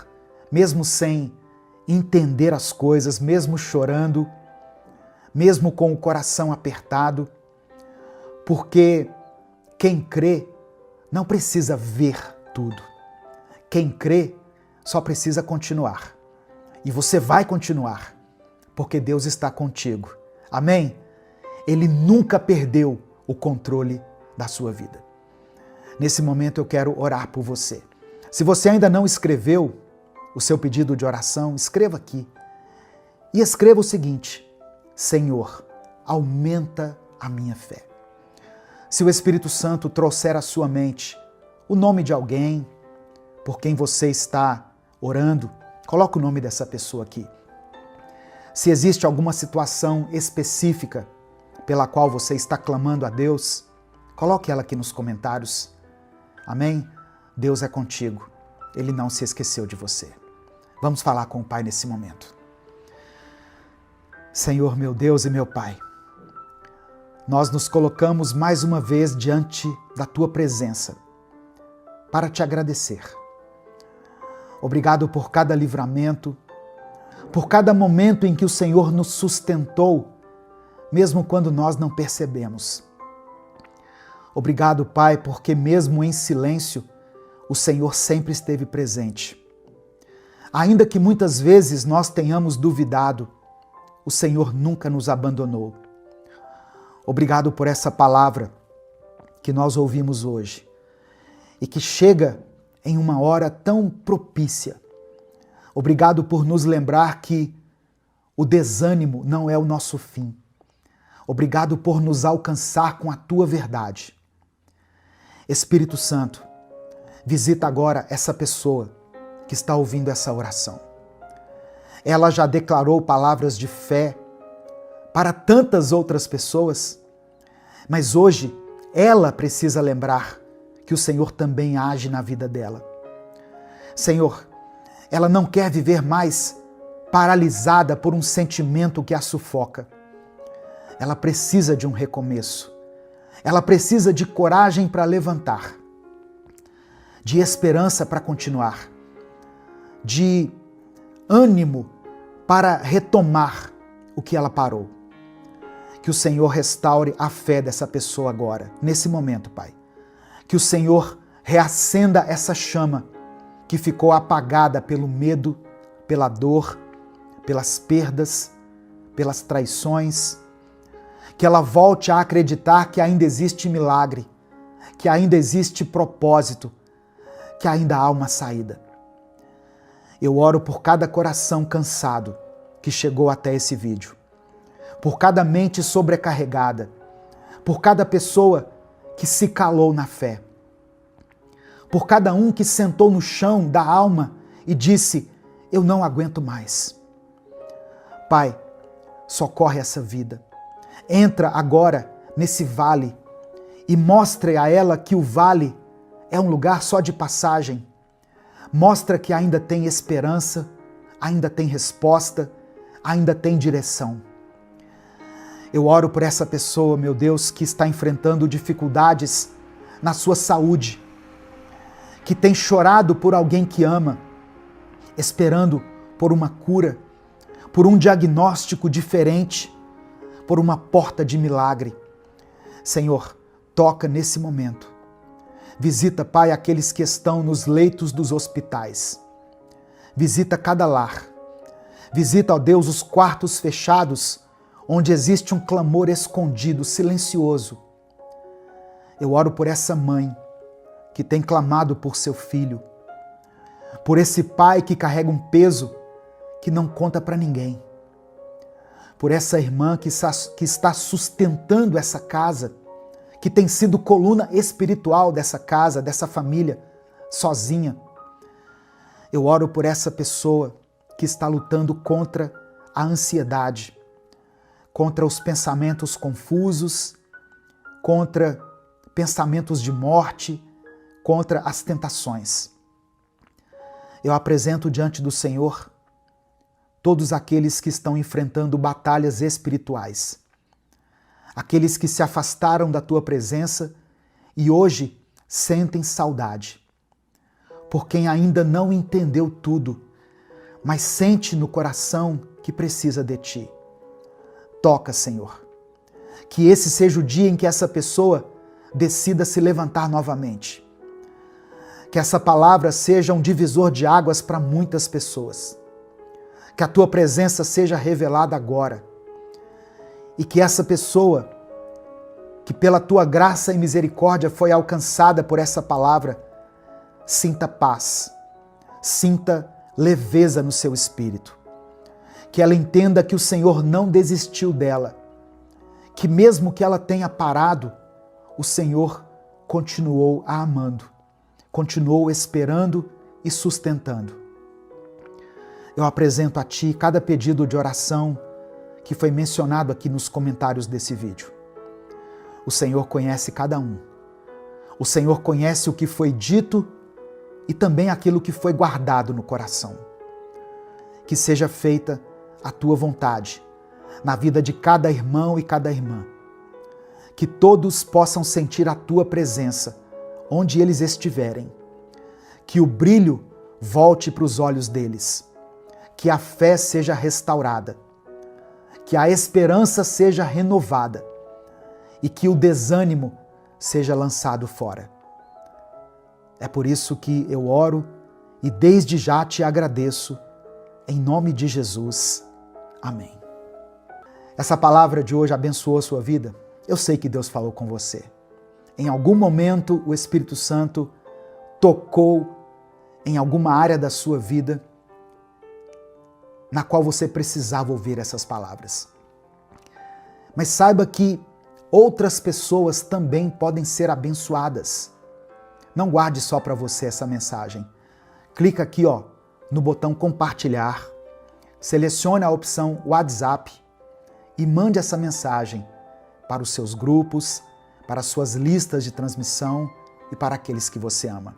mesmo sem entender as coisas, mesmo chorando, mesmo com o coração apertado, porque quem crê não precisa ver tudo. Quem crê só precisa continuar. E você vai continuar, porque Deus está contigo. Amém? Ele nunca perdeu o controle da sua vida. Nesse momento eu quero orar por você. Se você ainda não escreveu o seu pedido de oração, escreva aqui. e escreva o seguinte: Senhor, aumenta a minha fé. Se o Espírito Santo trouxer à sua mente o nome de alguém por quem você está orando, coloque o nome dessa pessoa aqui. Se existe alguma situação específica pela qual você está clamando a Deus, coloque ela aqui nos comentários. Amém? Deus é contigo. Ele não se esqueceu de você. Vamos falar com o Pai nesse momento. Senhor, meu Deus e meu Pai, nós nos colocamos mais uma vez diante da Tua presença para Te agradecer. Obrigado por cada livramento, por cada momento em que o Senhor nos sustentou, mesmo quando nós não percebemos. Obrigado, Pai, porque mesmo em silêncio, o Senhor sempre esteve presente. Ainda que muitas vezes nós tenhamos duvidado, o Senhor nunca nos abandonou. Obrigado por essa palavra que nós ouvimos hoje e que chega em uma hora tão propícia. Obrigado por nos lembrar que o desânimo não é o nosso fim. Obrigado por nos alcançar com a Tua verdade. Espírito Santo, visita agora essa pessoa que está ouvindo essa oração. Ela já declarou palavras de fé para tantas outras pessoas, mas hoje ela precisa lembrar que o Senhor também age na vida dela. Senhor, ela não quer viver mais paralisada por um sentimento que a sufoca. Ela precisa de um recomeço. Ela precisa de coragem para levantar, de esperança para continuar, de ânimo para retomar o que ela parou. Que o Senhor restaure a fé dessa pessoa agora, nesse momento, Pai. Que o Senhor reacenda essa chama que ficou apagada pelo medo, pela dor, pelas perdas, pelas traições. Que ela volte a acreditar que ainda existe milagre, que ainda existe propósito, que ainda há uma saída. Eu oro por cada coração cansado que chegou até esse vídeo, por cada mente sobrecarregada, por cada pessoa que se calou na fé, por cada um que sentou no chão da alma e disse: eu não aguento mais. Pai, socorre essa vida. Entra agora nesse vale e mostre a ela que o vale é um lugar só de passagem. Mostra que ainda tem esperança, ainda tem resposta, ainda tem direção. Eu oro por essa pessoa, meu Deus, que está enfrentando dificuldades na sua saúde, que tem chorado por alguém que ama, esperando por uma cura, por um diagnóstico diferente, por uma porta de milagre. Senhor, toca nesse momento. Visita, Pai, aqueles que estão nos leitos dos hospitais. Visita cada lar. Visita, ó Deus, os quartos fechados, onde existe um clamor escondido, silencioso. Eu oro por essa mãe que tem clamado por seu filho, por esse pai que carrega um peso que não conta para ninguém, por essa irmã que está sustentando essa casa, que tem sido coluna espiritual dessa casa, dessa família, sozinha. Eu oro por essa pessoa que está lutando contra a ansiedade, contra os pensamentos confusos, contra pensamentos de morte, contra as tentações. Eu apresento diante do Senhor todos aqueles que estão enfrentando batalhas espirituais, aqueles que se afastaram da Tua presença e hoje sentem saudade, por quem ainda não entendeu tudo, mas sente no coração que precisa de Ti. Toca, Senhor, que esse seja o dia em que essa pessoa decida se levantar novamente, que essa palavra seja um divisor de águas para muitas pessoas, que a Tua presença seja revelada agora e que essa pessoa, que pela Tua graça e misericórdia foi alcançada por essa palavra, sinta paz, sinta leveza no seu espírito, que ela entenda que o Senhor não desistiu dela, que mesmo que ela tenha parado, o Senhor continuou a amando, continuou esperando e sustentando. Eu apresento a Ti cada pedido de oração que foi mencionado aqui nos comentários desse vídeo. O Senhor conhece cada um. O Senhor conhece o que foi dito e também aquilo que foi guardado no coração. Que seja feita a Tua vontade na vida de cada irmão e cada irmã. Que todos possam sentir a Tua presença onde eles estiverem. Que o brilho volte para os olhos deles. Que a fé seja restaurada. Que a esperança seja renovada. E que o desânimo seja lançado fora. É por isso que eu oro e desde já te agradeço, em nome de Jesus. Amém. Essa palavra de hoje abençoou a sua vida? Eu sei que Deus falou com você. Em algum momento o Espírito Santo tocou em alguma área da sua vida na qual você precisava ouvir essas palavras. Mas saiba que outras pessoas também podem ser abençoadas. Não guarde só para você essa mensagem. Clica aqui, no botão compartilhar, selecione a opção WhatsApp e mande essa mensagem para os seus grupos, para as suas listas de transmissão e para aqueles que você ama.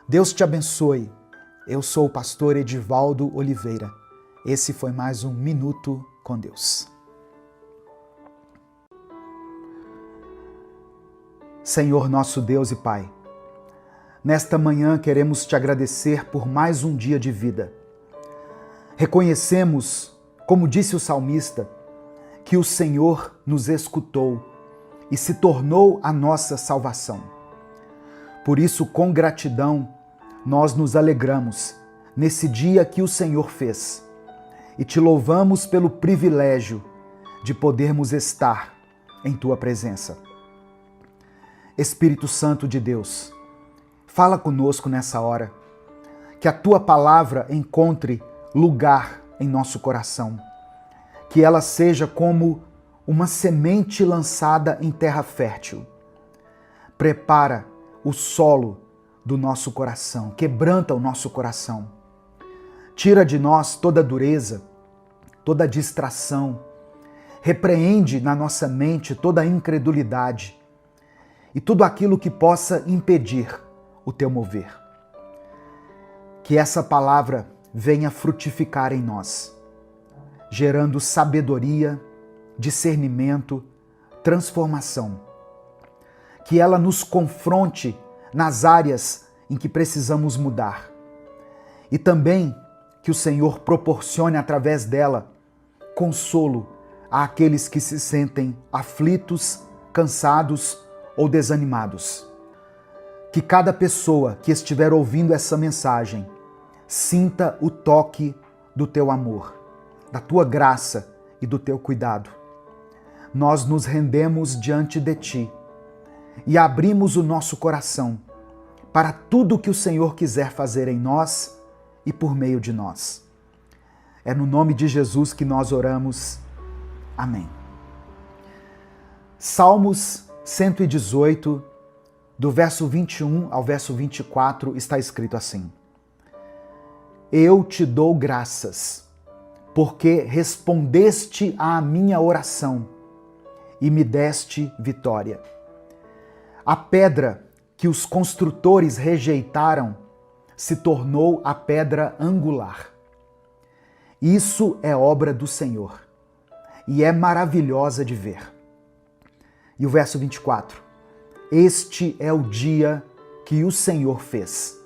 Deus te abençoe. Eu sou o pastor Edivaldo Oliveira. Esse foi mais um Minuto com Deus. Senhor nosso Deus e Pai, nesta manhã queremos te agradecer por mais um dia de vida. Reconhecemos, como disse o salmista, que o Senhor nos escutou e se tornou a nossa salvação. Por isso, com gratidão, nós nos alegramos nesse dia que o Senhor fez e te louvamos pelo privilégio de podermos estar em Tua presença. Espírito Santo de Deus, fala conosco nessa hora, que a Tua palavra encontre lugar em nosso coração, que ela seja como uma semente lançada em terra fértil. Prepara o solo do nosso coração, quebranta o nosso coração. Tira de nós toda dureza, toda distração, repreende na nossa mente toda incredulidade e tudo aquilo que possa impedir o Teu mover. Que essa palavra venha frutificar em nós, gerando sabedoria, discernimento, transformação. Que ela nos confronte nas áreas em que precisamos mudar. E também que o Senhor proporcione através dela consolo àqueles que se sentem aflitos, cansados ou desanimados. Que cada pessoa que estiver ouvindo essa mensagem sinta o toque do Teu amor, da Tua graça e do Teu cuidado. Nós nos rendemos diante de Ti e abrimos o nosso coração para tudo que o Senhor quiser fazer em nós e por meio de nós. É no nome de Jesus que nós oramos. Amém. Salmos 118, do verso 21 ao verso 24, está escrito assim: Eu te dou graças, porque respondeste à minha oração e me deste vitória. A pedra que os construtores rejeitaram se tornou a pedra angular. Isso é obra do Senhor e é maravilhosa de ver. E o verso 24: Este é o dia que o Senhor fez.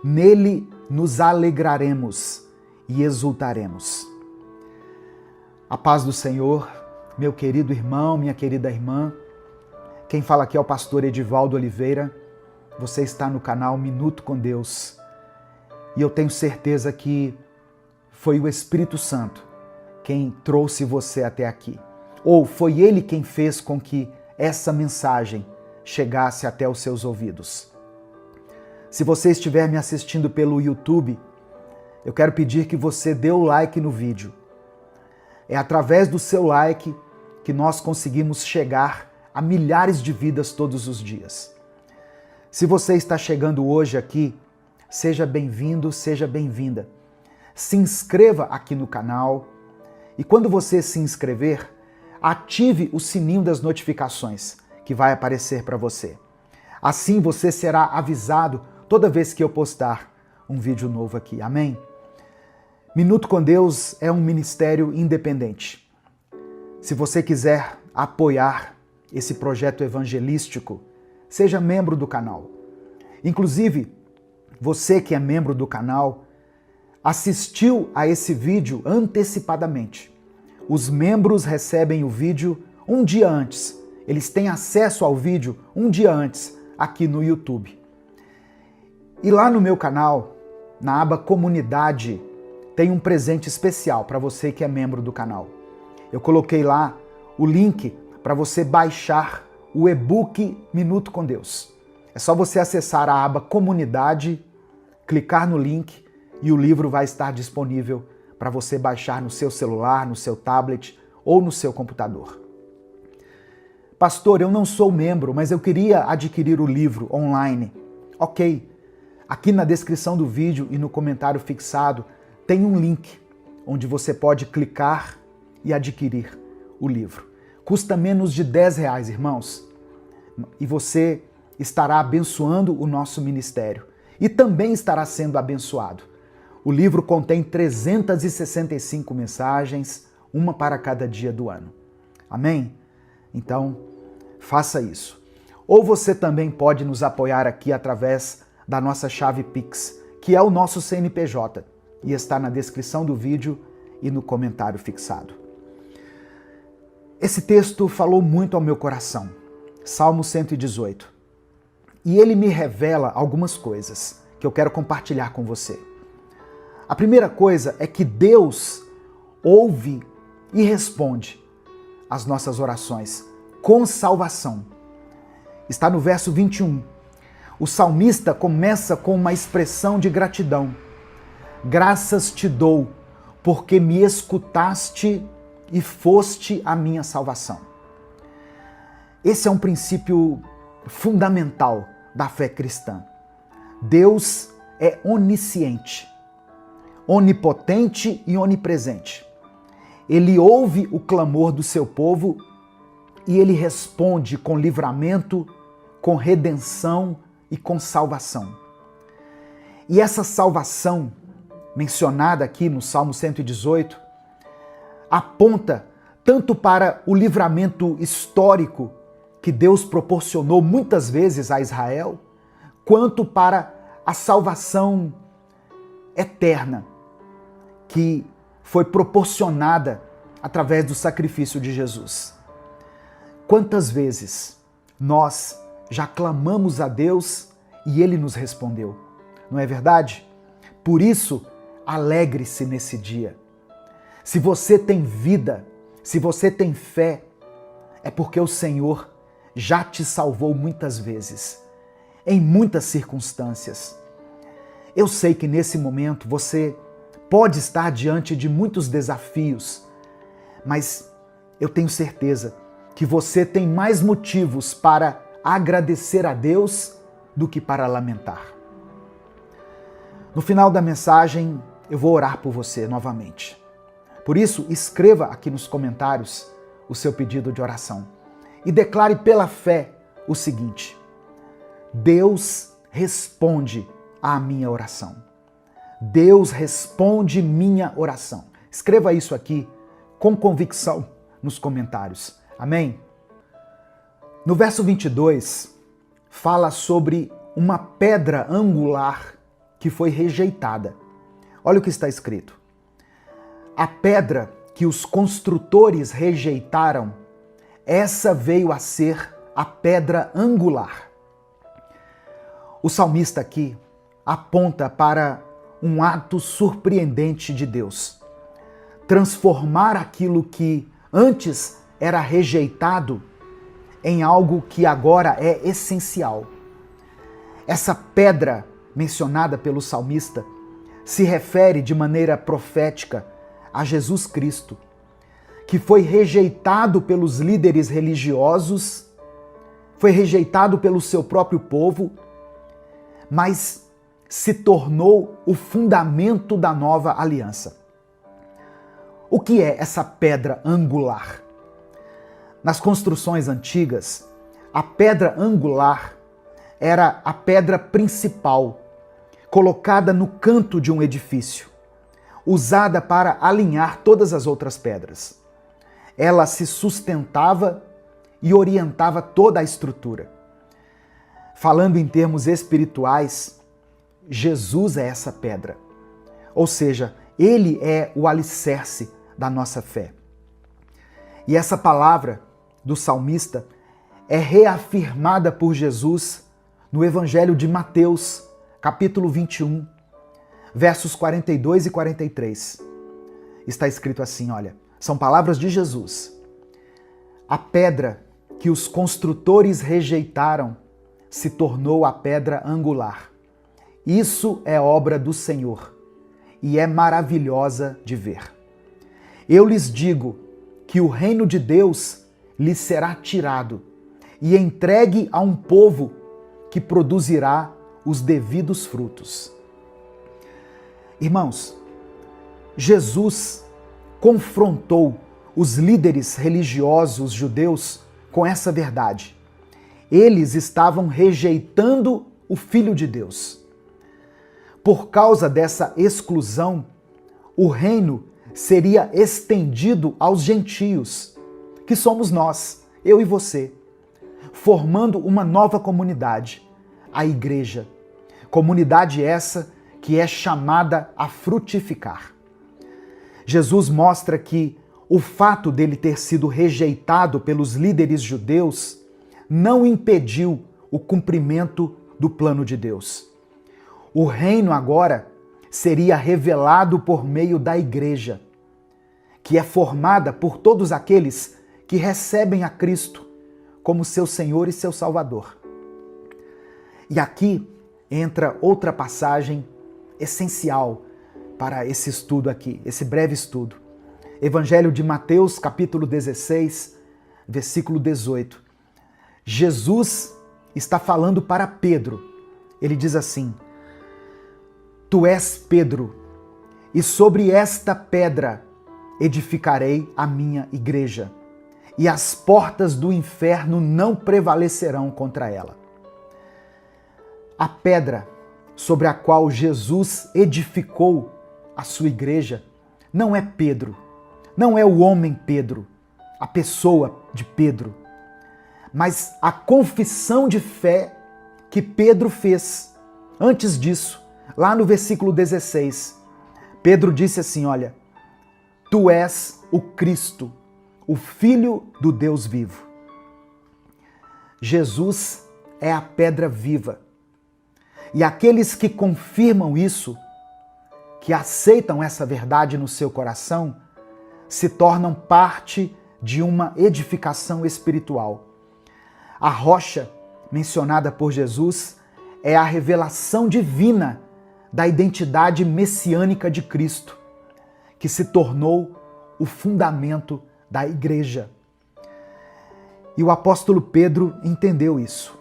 Nele nos alegraremos e exultaremos. A paz do Senhor, meu querido irmão, minha querida irmã. Quem fala aqui é o pastor Edivaldo Oliveira. Você está no canal Minuto com Deus. E eu tenho certeza que foi o Espírito Santo quem trouxe você até aqui. Ou foi Ele quem fez com que essa mensagem chegasse até os seus ouvidos. Se você estiver me assistindo pelo YouTube, eu quero pedir que você dê o like no vídeo. É através do seu like que nós conseguimos chegar a milhares de vidas todos os dias. Se você está chegando hoje aqui, seja bem-vindo, seja bem-vinda. Se inscreva aqui no canal e quando você se inscrever, ative o sininho das notificações que vai aparecer para você. Assim você será avisado toda vez que eu postar um vídeo novo aqui. Amém? Minuto com Deus é um ministério independente. Se você quiser apoiar esse projeto evangelístico, seja membro do canal. Inclusive, você que é membro do canal, assistiu a esse vídeo antecipadamente. Os membros recebem o vídeo um dia antes. Eles têm acesso ao vídeo um dia antes aqui no YouTube. E lá no meu canal, na aba Comunidade, tem um presente especial para você que é membro do canal. Eu coloquei lá o link para você baixar o e-book Minuto com Deus. É só você acessar a aba Comunidade, clicar no link e o livro vai estar disponível para você baixar no seu celular, no seu tablet ou no seu computador. Pastor, eu não sou membro, mas eu queria adquirir o livro online. Ok, aqui na descrição do vídeo e no comentário fixado tem um link onde você pode clicar e adquirir o livro. Custa menos de R$10, irmãos. E você estará abençoando o nosso ministério. E também estará sendo abençoado. O livro contém 365 mensagens, uma para cada dia do ano. Amém? Então, faça isso. Ou você também pode nos apoiar aqui através da nossa chave Pix, que é o nosso CNPJ, e está na descrição do vídeo e no comentário fixado. Esse texto falou muito ao meu coração, Salmo 118. E ele me revela algumas coisas que eu quero compartilhar com você. A primeira coisa é que Deus ouve e responde às nossas orações com salvação. Está no verso 21. O salmista começa com uma expressão de gratidão. Graças te dou, porque me escutaste e foste a minha salvação. Esse é um princípio fundamental da fé cristã. Deus é onisciente, onipotente e onipresente. Ele ouve o clamor do seu povo e ele responde com livramento, com redenção e com salvação. E essa salvação, mencionada aqui no Salmo 118, aponta tanto para o livramento histórico que Deus proporcionou muitas vezes a Israel, quanto para a salvação eterna que foi proporcionada através do sacrifício de Jesus. Quantas vezes nós já clamamos a Deus e Ele nos respondeu, não é verdade? Por isso, alegre-se nesse dia. Se você tem vida, se você tem fé, é porque o Senhor já te salvou muitas vezes, em muitas circunstâncias. Eu sei que nesse momento você pode estar diante de muitos desafios, mas eu tenho certeza que você tem mais motivos para agradecer a Deus do que para lamentar. No final da mensagem, eu vou orar por você novamente. Por isso, escreva aqui nos comentários o seu pedido de oração e declare pela fé o seguinte: Deus responde à minha oração. Deus responde minha oração. Escreva isso aqui com convicção nos comentários. Amém? No verso 22, fala sobre uma pedra angular que foi rejeitada. Olha o que está escrito. A pedra que os construtores rejeitaram, essa veio a ser a pedra angular. O salmista aqui aponta para um ato surpreendente de Deus. Transformar aquilo que antes era rejeitado em algo que agora é essencial. Essa pedra mencionada pelo salmista se refere de maneira profética a Jesus Cristo, que foi rejeitado pelos líderes religiosos, foi rejeitado pelo seu próprio povo, mas se tornou o fundamento da nova aliança. O que é essa pedra angular? Nas construções antigas, a pedra angular era a pedra principal, colocada no canto de um edifício, usada para alinhar todas as outras pedras. Ela se sustentava e orientava toda a estrutura. Falando em termos espirituais, Jesus é essa pedra. Ou seja, ele é o alicerce da nossa fé. E essa palavra do salmista é reafirmada por Jesus no Evangelho de Mateus, capítulo 21, versos 42 e 43. Está escrito assim, olha, são palavras de Jesus. A pedra que os construtores rejeitaram se tornou a pedra angular. Isso é obra do Senhor e é maravilhosa de ver. Eu lhes digo que o reino de Deus lhes será tirado e entregue a um povo que produzirá os devidos frutos. Irmãos, Jesus confrontou os líderes religiosos judeus com essa verdade. Eles estavam rejeitando o Filho de Deus. Por causa dessa exclusão, o reino seria estendido aos gentios, que somos nós, eu e você, formando uma nova comunidade, a igreja. Comunidade essa que é chamada a frutificar. Jesus mostra que o fato dele ter sido rejeitado pelos líderes judeus não impediu o cumprimento do plano de Deus. O reino agora seria revelado por meio da igreja, que é formada por todos aqueles que recebem a Cristo como seu Senhor e seu Salvador. E aqui entra outra passagem essencial para esse estudo aqui, esse breve estudo. Evangelho de Mateus, capítulo 16, versículo 18. Jesus está falando para Pedro. Ele diz assim: Tu és Pedro, e sobre esta pedra edificarei a minha igreja, e as portas do inferno não prevalecerão contra ela. A pedra sobre a qual Jesus edificou a sua igreja não é Pedro, não é o homem Pedro, a pessoa de Pedro, mas a confissão de fé que Pedro fez. Antes disso, lá no versículo 16, Pedro disse assim, olha, Tu és o Cristo, o Filho do Deus vivo. Jesus é a pedra viva. E aqueles que confirmam isso, que aceitam essa verdade no seu coração, se tornam parte de uma edificação espiritual. A rocha mencionada por Jesus é a revelação divina da identidade messiânica de Cristo, que se tornou o fundamento da igreja. E o apóstolo Pedro entendeu isso.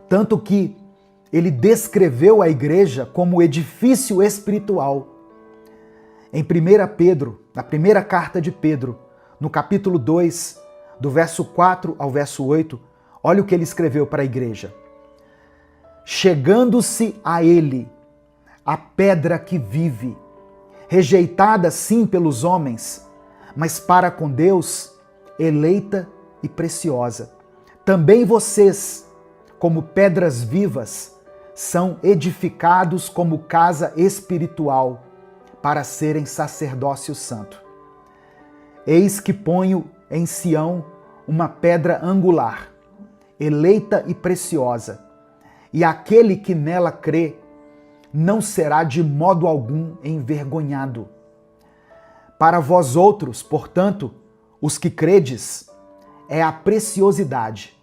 Tanto que ele descreveu a igreja como edifício espiritual. Em 1 Pedro, na primeira carta de Pedro, no capítulo 2, do verso 4 ao verso 8, olha o que ele escreveu para a igreja. Chegando-se a ele, a pedra que vive, rejeitada sim pelos homens, mas para com Deus, eleita e preciosa. Também vocês, como pedras vivas, são edificados como casa espiritual, para serem sacerdócio santo. Eis que ponho em Sião uma pedra angular, eleita e preciosa, e aquele que nela crê não será de modo algum envergonhado. Para vós outros, portanto, os que credes, é a preciosidade,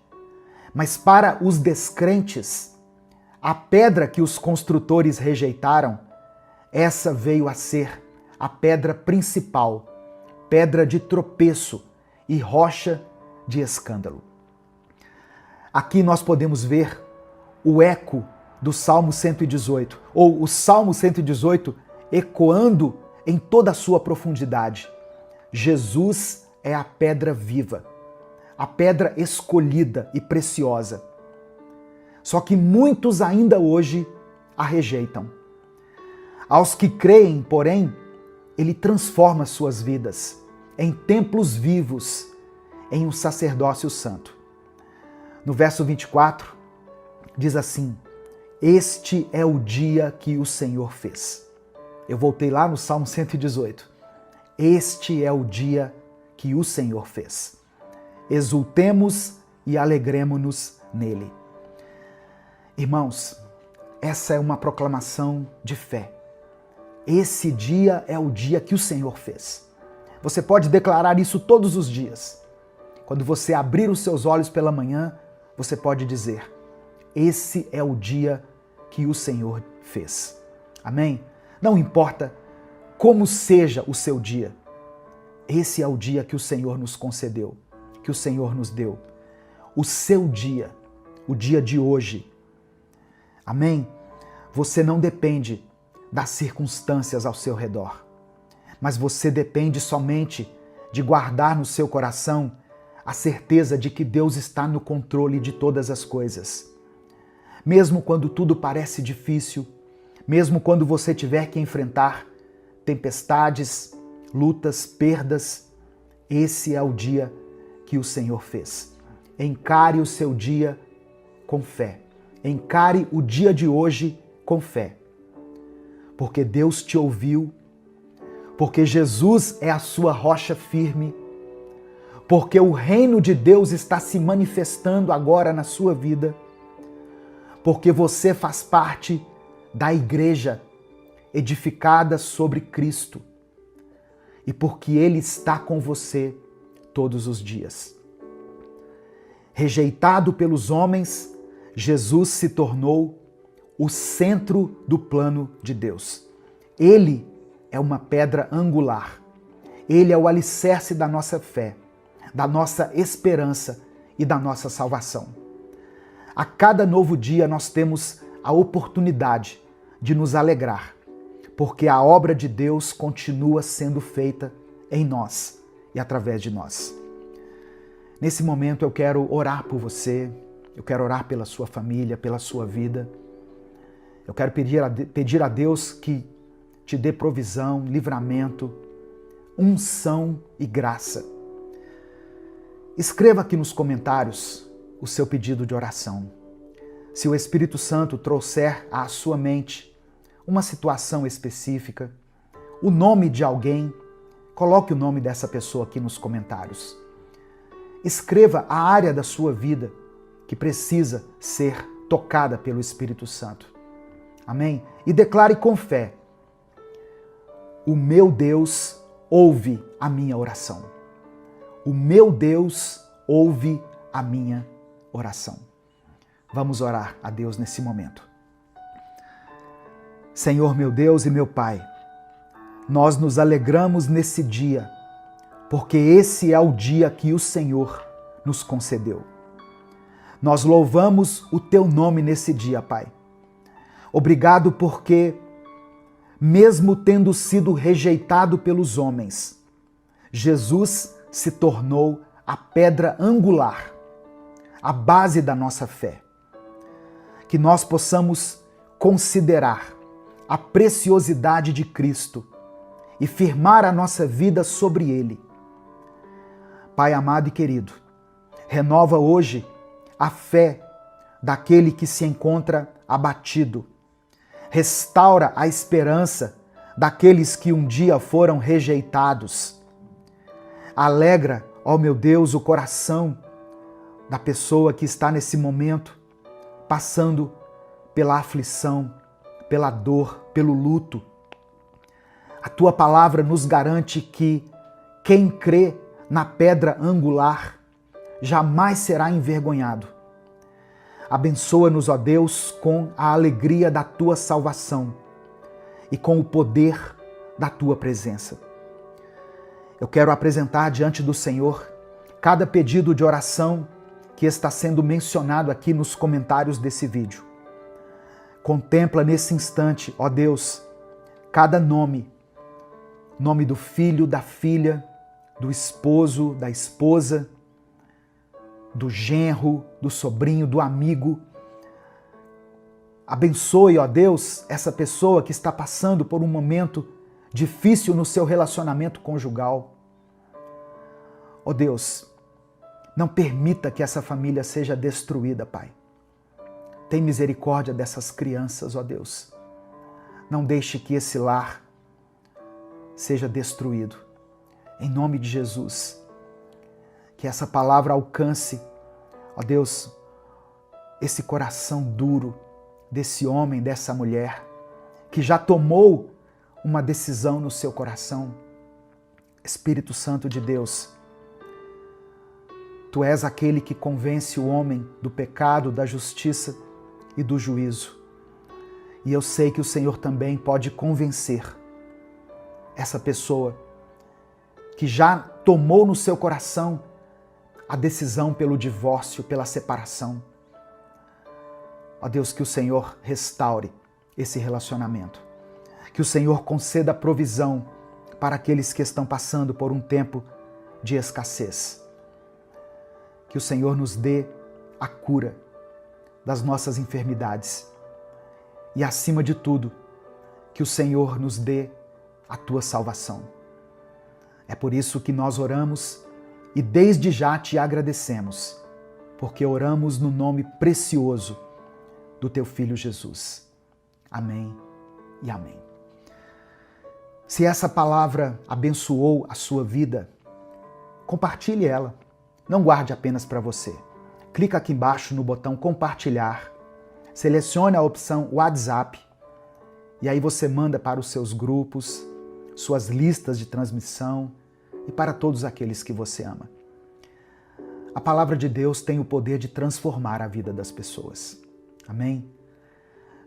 mas para os descrentes, a pedra que os construtores rejeitaram essa veio a ser a pedra principal, pedra de tropeço e rocha de escândalo. Aqui nós podemos ver o eco do Salmo 118, ou o Salmo 118 ecoando em toda a sua profundidade. Jesus é a pedra viva, a pedra escolhida e preciosa. Só que muitos ainda hoje a rejeitam. Aos que creem, porém, ele transforma suas vidas em templos vivos, em um sacerdócio santo. No verso 24, diz assim: este é o dia que o Senhor fez. Eu voltei lá no Salmo 118. Este é o dia que o Senhor fez. Exultemos e alegremo-nos nele. Irmãos, essa é uma proclamação de fé. Esse dia é o dia que o Senhor fez. Você pode declarar isso todos os dias. Quando você abrir os seus olhos pela manhã, você pode dizer: esse é o dia que o Senhor fez. Amém? Não importa como seja o seu dia, esse é o dia que o Senhor nos concedeu, que o Senhor nos deu. O seu dia, o dia de hoje. Amém? Você não depende das circunstâncias ao seu redor, mas você depende somente de guardar no seu coração a certeza de que Deus está no controle de todas as coisas. Mesmo quando tudo parece difícil, mesmo quando você tiver que enfrentar tempestades, lutas, perdas, esse é o dia que o Senhor fez. Encare o seu dia com fé. Encare o dia de hoje com fé. Porque Deus te ouviu, porque Jesus é a sua rocha firme, porque o reino de Deus está se manifestando agora na sua vida, porque você faz parte da igreja edificada sobre Cristo e porque Ele está com você todos os dias. Rejeitado pelos homens, Jesus se tornou o centro do plano de Deus. Ele é uma pedra angular. Ele é o alicerce da nossa fé, da nossa esperança e da nossa salvação. A cada novo dia nós temos a oportunidade de nos alegrar, porque a obra de Deus continua sendo feita em nós e através de nós. Nesse momento eu quero orar por você, eu quero orar pela sua família, pela sua vida. Eu quero pedir a Deus que te dê provisão, livramento, unção e graça. Escreva aqui nos comentários o seu pedido de oração. Se o Espírito Santo trouxer à sua mente uma situação específica, o nome de alguém, coloque o nome dessa pessoa aqui nos comentários. Escreva a área da sua vida que precisa ser tocada pelo Espírito Santo. Amém? E declare com fé: o meu Deus ouve a minha oração. O meu Deus ouve a minha oração. Vamos orar a Deus nesse momento. Senhor, meu Deus e meu Pai, nós nos alegramos nesse dia, porque esse é o dia que o Senhor nos concedeu. Nós louvamos o Teu nome nesse dia, Pai. Obrigado porque, mesmo tendo sido rejeitado pelos homens, Jesus se tornou a pedra angular, a base da nossa fé. Que nós possamos considerar a preciosidade de Cristo e firmar a nossa vida sobre Ele. Pai amado e querido, renova hoje a fé daquele que se encontra abatido. Restaura a esperança daqueles que um dia foram rejeitados. Alegra, ó meu Deus, o coração da pessoa que está nesse momento passando pela aflição, pela dor, pelo luto. A Tua palavra nos garante que quem crê na pedra angular jamais será envergonhado. Abençoa-nos, ó Deus, com a alegria da Tua salvação e com o poder da tua presença. Eu quero apresentar diante do Senhor cada pedido de oração que está sendo mencionado aqui nos comentários desse vídeo. Contempla nesse instante, ó Deus, cada nome do filho, da filha, do esposo, da esposa, do genro, do sobrinho, do amigo. Abençoe, ó Deus, essa pessoa que está passando por um momento difícil no seu relacionamento conjugal. Ó Deus, não permita que essa família seja destruída, Pai. Tem misericórdia dessas crianças, ó Deus. Não deixe que esse lar seja destruído. Em nome de Jesus, que essa palavra alcance, ó Deus, esse coração duro desse homem, dessa mulher, que já tomou uma decisão no seu coração. Espírito Santo de Deus, Tu és aquele que convence o homem do pecado, da justiça e do juízo. E eu sei que o Senhor também pode convencer essa pessoa que já tomou no seu coração a decisão pelo divórcio, pela separação. Ó Deus, que o Senhor restaure esse relacionamento. Que o Senhor conceda provisão para aqueles que estão passando por um tempo de escassez. Que o Senhor nos dê a cura das nossas enfermidades. E, acima de tudo, que o Senhor nos dê a Tua salvação. É por isso que nós oramos e desde já Te agradecemos, porque oramos no nome precioso do Teu Filho Jesus. Amém e amém. Se essa palavra abençoou a sua vida, compartilhe ela. Não guarde apenas para você. Clica aqui embaixo no botão compartilhar, selecione a opção WhatsApp e aí você manda para os seus grupos, suas listas de transmissão e para todos aqueles que você ama. A palavra de Deus tem o poder de transformar a vida das pessoas. Amém?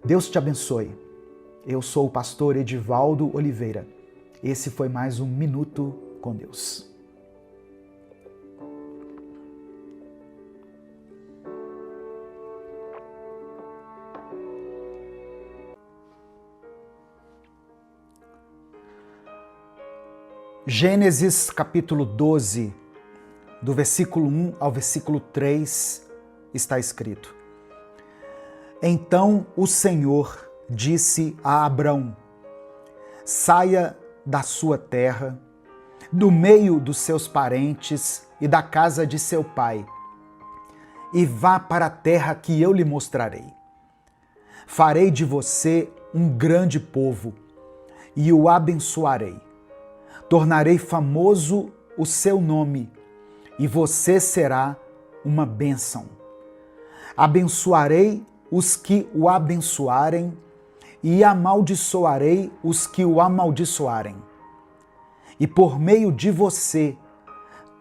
Deus te abençoe. Eu sou o pastor Edivaldo Oliveira. Esse foi mais um Minuto com Deus. Gênesis capítulo 12, do versículo 1 ao versículo 3, está escrito: Então o Senhor disse a Abrão: Saia da sua terra, do meio dos seus parentes e da casa de seu pai, e vá para a terra que eu lhe mostrarei. Farei de você um grande povo e o abençoarei. Tornarei famoso o seu nome, e você será uma bênção. Abençoarei os que o abençoarem, e amaldiçoarei os que o amaldiçoarem. E por meio de você,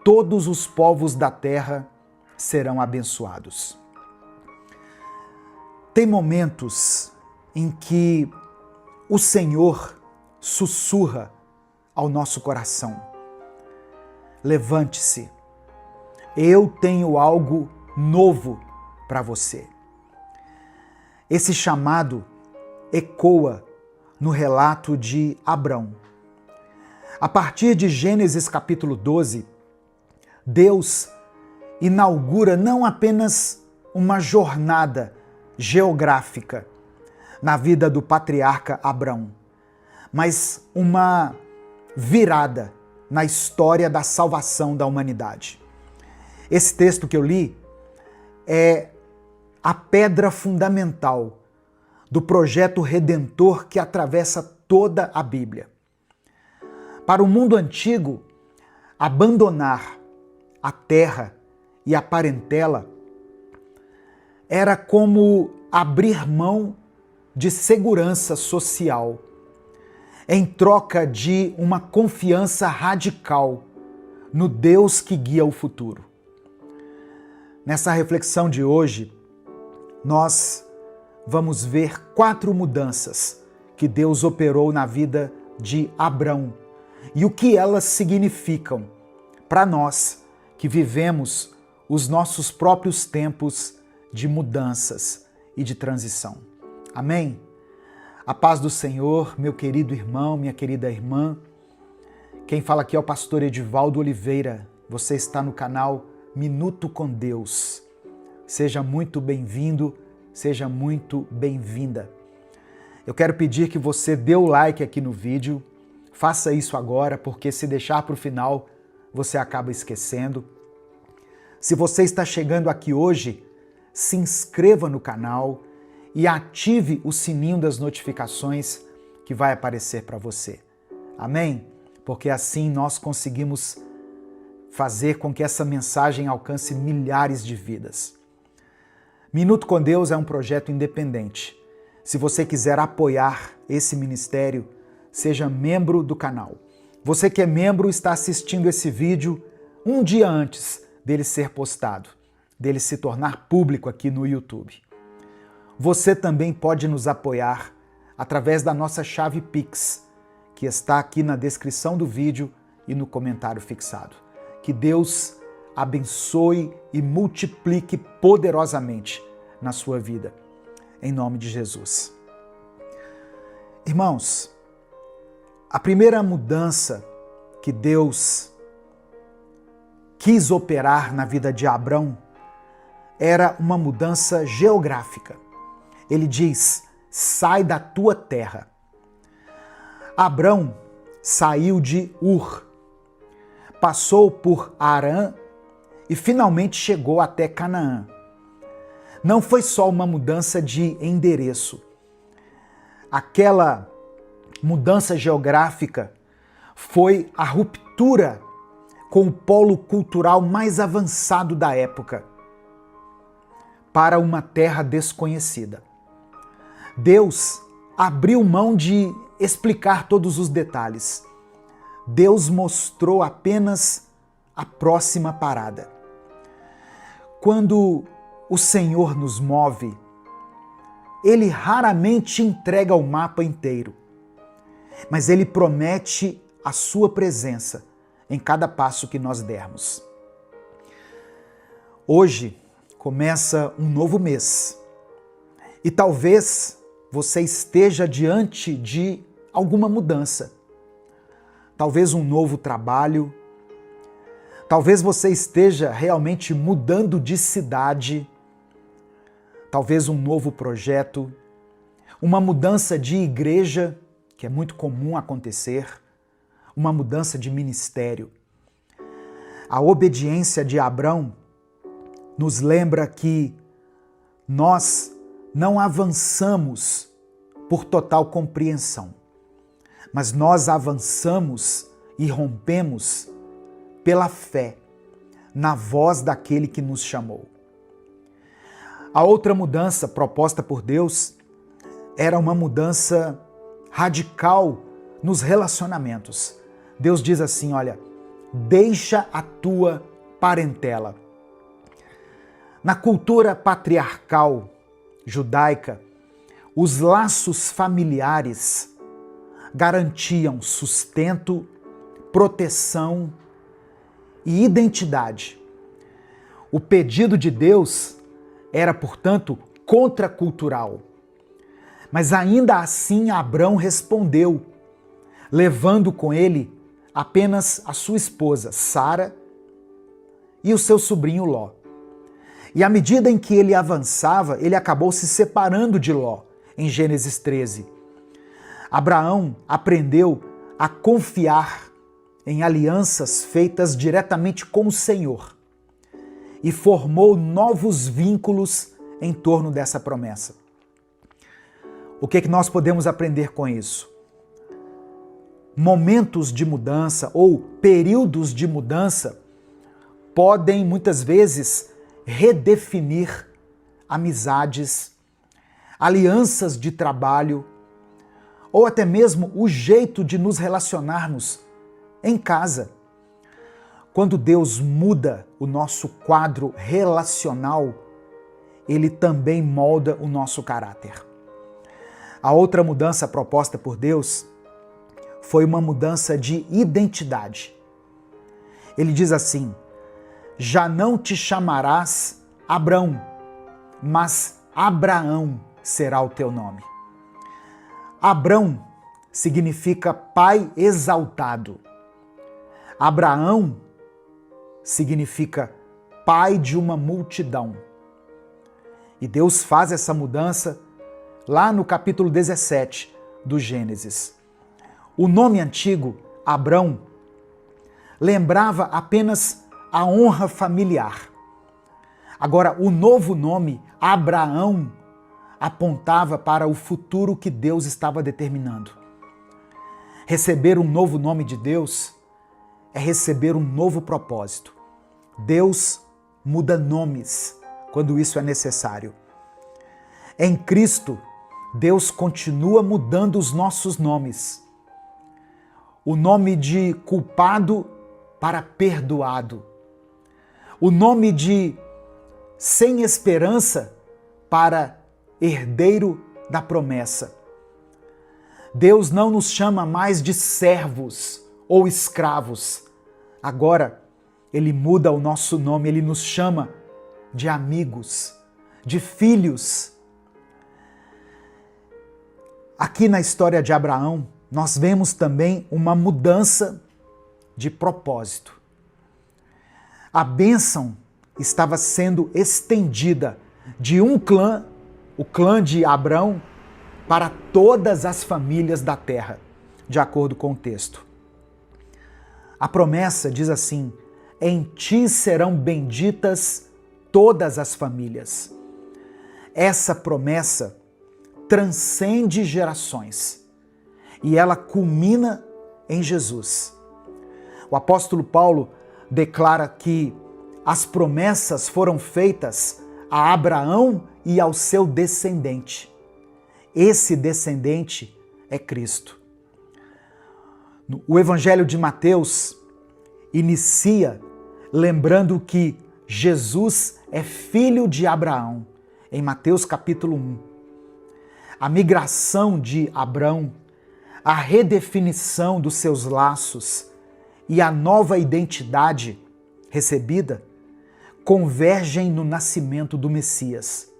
todos os povos da terra serão abençoados. Tem momentos em que o Senhor sussurra ao nosso coração: levante-se, eu tenho algo novo para você. Esse chamado ecoa no relato de Abrão. A partir de Gênesis capítulo 12, Deus inaugura não apenas uma jornada geográfica na vida do patriarca Abrão, mas uma virada na história da salvação da humanidade. Esse texto que eu li é a pedra fundamental do projeto redentor que atravessa toda a Bíblia. Para o mundo antigo, abandonar a terra e a parentela era como abrir mão de segurança social, em troca de uma confiança radical no Deus que guia o futuro. Nessa reflexão de hoje, nós vamos ver 4 mudanças que Deus operou na vida de Abrão e o que elas significam para nós que vivemos os nossos próprios tempos de mudanças e de transição. Amém? A paz do Senhor, meu querido irmão, minha querida irmã. Quem fala aqui é o pastor Edivaldo Oliveira. Você está no canal Minuto com Deus. Seja muito bem-vindo, seja muito bem-vinda. Eu quero pedir que você dê o like aqui no vídeo. Faça isso agora, porque se deixar para o final, você acaba esquecendo. Se você está chegando aqui hoje, se inscreva no canal e ative o sininho das notificações que vai aparecer para você. Amém? Porque assim nós conseguimos fazer com que essa mensagem alcance milhares de vidas. Minuto com Deus é um projeto independente. Se você quiser apoiar esse ministério, seja membro do canal. Você que é membro está assistindo esse vídeo um dia antes dele ser postado, dele se tornar público aqui no YouTube. Você também pode nos apoiar através da nossa chave Pix, que está aqui na descrição do vídeo e no comentário fixado. Que Deus abençoe e multiplique poderosamente na sua vida. Em nome de Jesus. Irmãos, a primeira mudança que Deus quis operar na vida de Abrão era uma mudança geográfica. Ele diz: sai da tua terra. Abrão saiu de Ur, passou por Harã e finalmente chegou até Canaã. Não foi só uma mudança de endereço. Aquela mudança geográfica foi a ruptura com o polo cultural mais avançado da época para uma terra desconhecida. Deus abriu mão de explicar todos os detalhes. Deus mostrou apenas a próxima parada. Quando o Senhor nos move, Ele raramente entrega o mapa inteiro, mas Ele promete a sua presença em cada passo que nós dermos. Hoje começa um novo mês e talvez você esteja diante de alguma mudança. Talvez um novo trabalho, talvez você esteja realmente mudando de cidade, talvez um novo projeto, uma mudança de igreja, que é muito comum acontecer, uma mudança de ministério. A obediência de Abrão nos lembra que nós não avançamos por total compreensão, mas nós avançamos e rompemos pela fé na voz daquele que nos chamou. A outra mudança proposta por Deus era uma mudança radical nos relacionamentos. Deus diz assim, olha, deixa a tua parentela. Na cultura patriarcal judaica, os laços familiares garantiam sustento, proteção e identidade. O pedido de Deus era, portanto, contracultural. Mas ainda assim Abrão respondeu, levando com ele apenas a sua esposa, Sara, e o seu sobrinho Ló. E à medida em que ele avançava, ele acabou se separando de Ló, em Gênesis 13. Abraão aprendeu a confiar em alianças feitas diretamente com o Senhor e formou novos vínculos em torno dessa promessa. O que é que nós podemos aprender com isso? Momentos de mudança ou períodos de mudança podem muitas vezes redefinir amizades, alianças de trabalho ou até mesmo o jeito de nos relacionarmos em casa. Quando Deus muda o nosso quadro relacional, Ele também molda o nosso caráter. A outra mudança proposta por Deus foi uma mudança de identidade. Ele diz assim: já não te chamarás Abrão, mas Abraão será o teu nome. Abrão significa pai exaltado. Abraão significa pai de uma multidão. E Deus faz essa mudança lá no capítulo 17 do Gênesis. O nome antigo, Abrão, lembrava apenas a honra familiar. Agora, o novo nome, Abraão, apontava para o futuro que Deus estava determinando. Receber um novo nome de Deus é receber um novo propósito. Deus muda nomes quando isso é necessário. Em Cristo, Deus continua mudando os nossos nomes. O nome de culpado para perdoado. O nome de sem esperança para herdeiro da promessa. Deus não nos chama mais de servos ou escravos. Agora, Ele muda o nosso nome, Ele nos chama de amigos, de filhos. Aqui na história de Abraão, nós vemos também uma mudança de propósito. A bênção estava sendo estendida de um clã, o clã de Abrão, para todas as famílias da terra, de acordo com o texto. A promessa diz assim: em ti serão benditas todas as famílias. Essa promessa transcende gerações e ela culmina em Jesus. O apóstolo Paulo declara que as promessas foram feitas a Abraão e ao seu descendente. Esse descendente é Cristo. O Evangelho de Mateus inicia lembrando que Jesus é filho de Abraão, em Mateus capítulo 1. A migração de Abrão, a redefinição dos seus laços e a nova identidade recebida convergem no nascimento do Messias,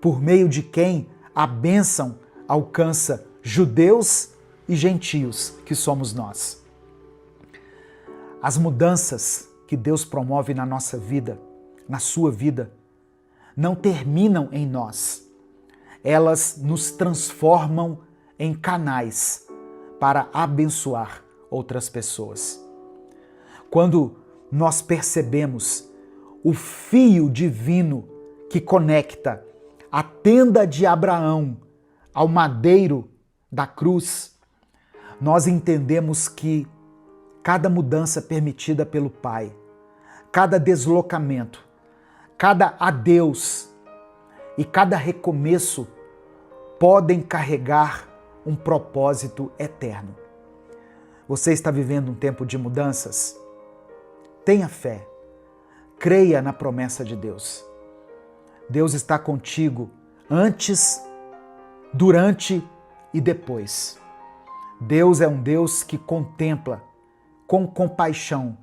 por meio de quem a bênção alcança judeus e gentios, que somos nós. As mudanças que Deus promove na nossa vida, na sua vida, não terminam em nós. Elas nos transformam em canais para abençoar outras pessoas. Quando nós percebemos o fio divino que conecta a tenda de Abraão ao madeiro da cruz, nós entendemos que cada mudança permitida pelo Pai, cada deslocamento, cada adeus e cada recomeço podem carregar um propósito eterno. Você está vivendo um tempo de mudanças? Tenha fé, creia na promessa de Deus. Deus está contigo antes, durante e depois. Deus é um Deus que contempla com compaixão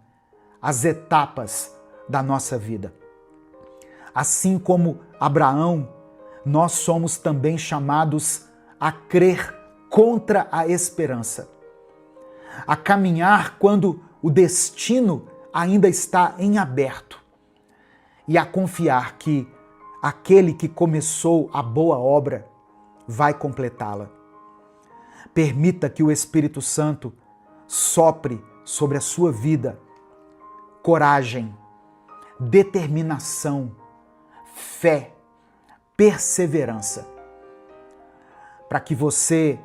as etapas da nossa vida. Assim como Abraão, nós somos também chamados a crer contra a esperança, a caminhar quando o destino ainda está em aberto e a confiar que aquele que começou a boa obra vai completá-la. Permita que o Espírito Santo sopre sobre a sua vida coragem, determinação, fé, perseverança, para que você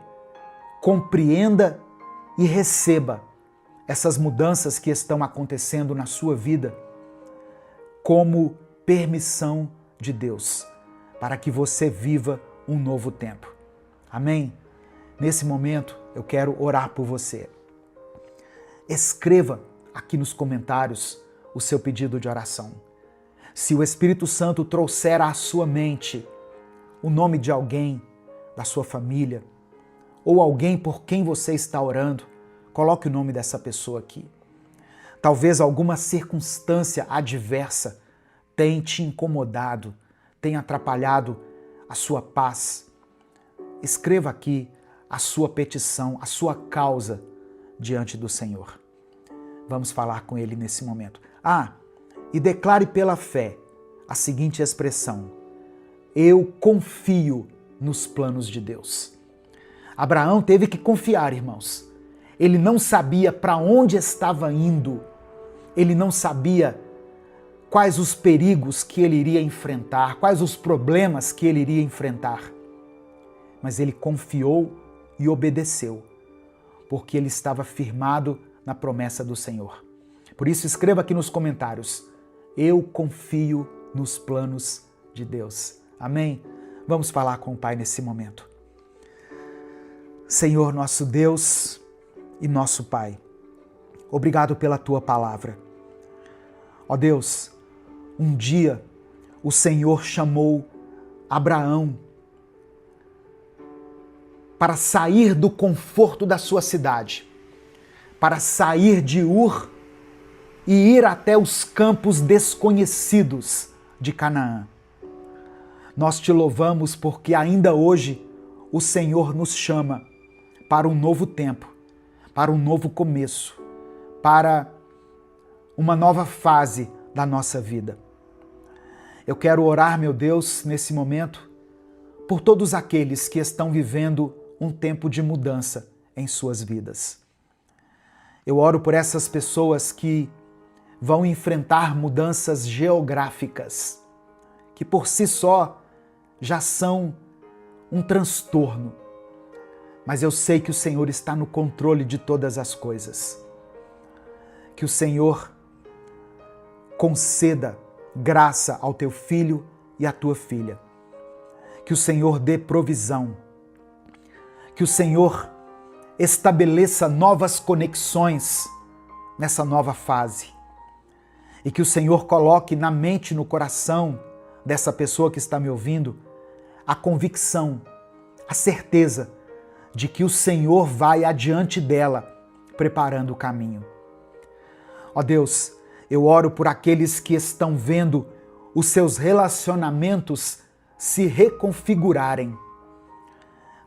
compreenda e receba essas mudanças que estão acontecendo na sua vida como permissão de Deus, para que você viva um novo tempo. Amém? Nesse momento, eu quero orar por você. Escreva aqui nos comentários o seu pedido de oração. Se o Espírito Santo trouxer à sua mente o nome de alguém, da sua família, ou alguém por quem você está orando, coloque o nome dessa pessoa aqui. Talvez alguma circunstância adversa tenha te incomodado, tenha atrapalhado a sua paz. Escreva aqui a sua petição, a sua causa diante do Senhor. Vamos falar com Ele nesse momento. E declare pela fé a seguinte expressão: eu confio nos planos de Deus. Abraão teve que confiar, irmãos. Ele não sabia para onde estava indo. Ele não sabia quais os perigos que ele iria enfrentar, quais os problemas que ele iria enfrentar. Mas ele confiou e obedeceu, porque ele estava firmado na promessa do Senhor. Por isso, escreva aqui nos comentários: eu confio nos planos de Deus. Amém? Vamos falar com o Pai nesse momento. Senhor, nosso Deus e nosso Pai, obrigado pela Tua palavra. Ó Deus, um dia o Senhor chamou Abraão para sair do conforto da sua cidade, para sair de Ur e ir até os campos desconhecidos de Canaã. Nós te louvamos porque ainda hoje o Senhor nos chama para um novo tempo, para um novo começo, para uma nova fase da nossa vida. Eu quero orar, meu Deus, nesse momento, por todos aqueles que estão vivendo um tempo de mudança em suas vidas. Eu oro por essas pessoas que vão enfrentar mudanças geográficas, que por si só já são um transtorno. Mas eu sei que o Senhor está no controle de todas as coisas. Que o Senhor conceda graça ao teu filho e à tua filha. Que o Senhor dê provisão. Que o Senhor estabeleça novas conexões nessa nova fase. E que o Senhor coloque na mente e no coração dessa pessoa que está me ouvindo a convicção, a certeza de que o Senhor vai adiante dela, preparando o caminho. Ó Deus, eu oro por aqueles que estão vendo os seus relacionamentos se reconfigurarem.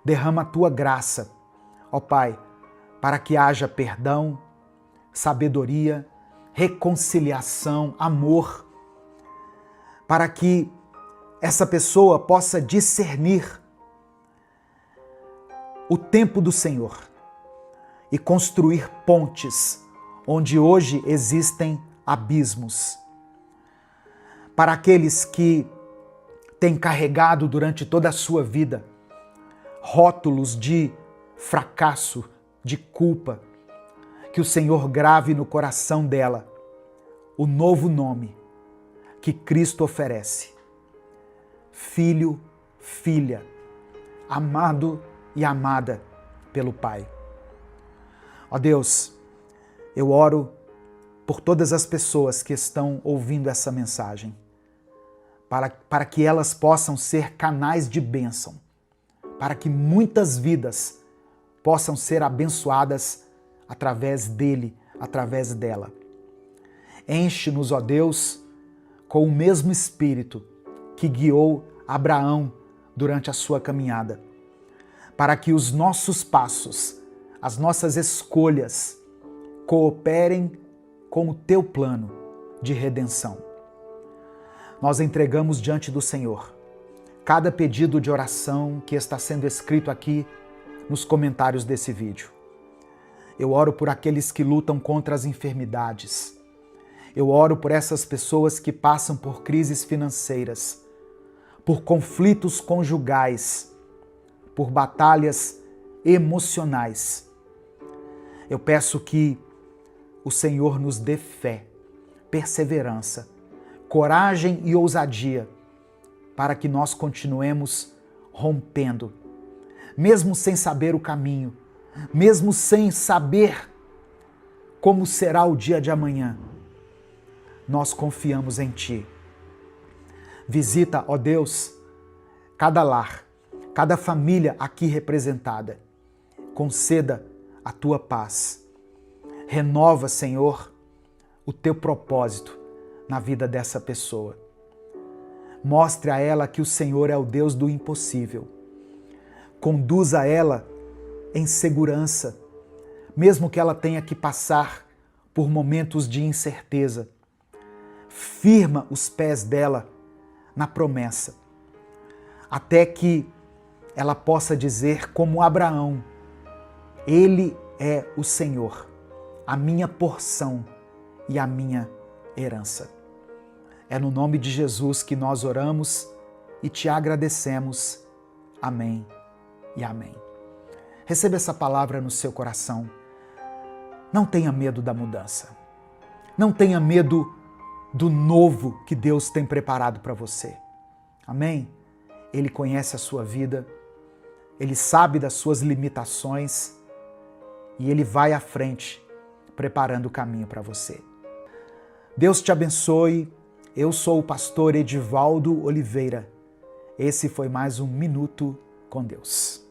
Derrama a tua graça, ó Pai, para que haja perdão, sabedoria, reconciliação, amor, para que essa pessoa possa discernir o tempo do Senhor e construir pontes onde hoje existem abismos. Para aqueles que têm carregado durante toda a sua vida rótulos de fracasso, de culpa, que o Senhor grave no coração dela o novo nome que Cristo oferece: filho, filha, amado e amada pelo Pai. Ó Deus, eu oro por todas as pessoas que estão ouvindo essa mensagem, para que elas possam ser canais de bênção, para que muitas vidas possam ser abençoadas através dele, através dela. Enche-nos, ó Deus, com o mesmo Espírito que guiou Abraão durante a sua caminhada, para que os nossos passos, as nossas escolhas, cooperem com o teu plano de redenção. Nós entregamos diante do Senhor cada pedido de oração que está sendo escrito aqui nos comentários desse vídeo. Eu oro por aqueles que lutam contra as enfermidades. Eu oro por essas pessoas que passam por crises financeiras, por conflitos conjugais, por batalhas emocionais. Eu peço que o Senhor nos dê fé, perseverança, coragem e ousadia para que nós continuemos rompendo, mesmo sem saber o caminho, mesmo sem saber como será o dia de amanhã. Nós confiamos em Ti. Visita, ó Deus, cada lar, cada família aqui representada. Conceda a tua paz. Renova, Senhor, o teu propósito na vida dessa pessoa. Mostre a ela que o Senhor é o Deus do impossível. Conduza ela em segurança, mesmo que ela tenha que passar por momentos de incerteza. Firma os pés dela na promessa, até que ela possa dizer como Abraão: Ele é o Senhor, a minha porção e a minha herança. É no nome de Jesus que nós oramos e te agradecemos. Amém e amém. Receba essa palavra no seu coração. Não tenha medo da mudança. Não tenha medo do novo que Deus tem preparado para você. Amém? Ele conhece a sua vida, Ele sabe das suas limitações e Ele vai à frente, preparando o caminho para você. Deus te abençoe. Eu sou o pastor Edivaldo Oliveira. Esse foi mais um Minuto com Deus.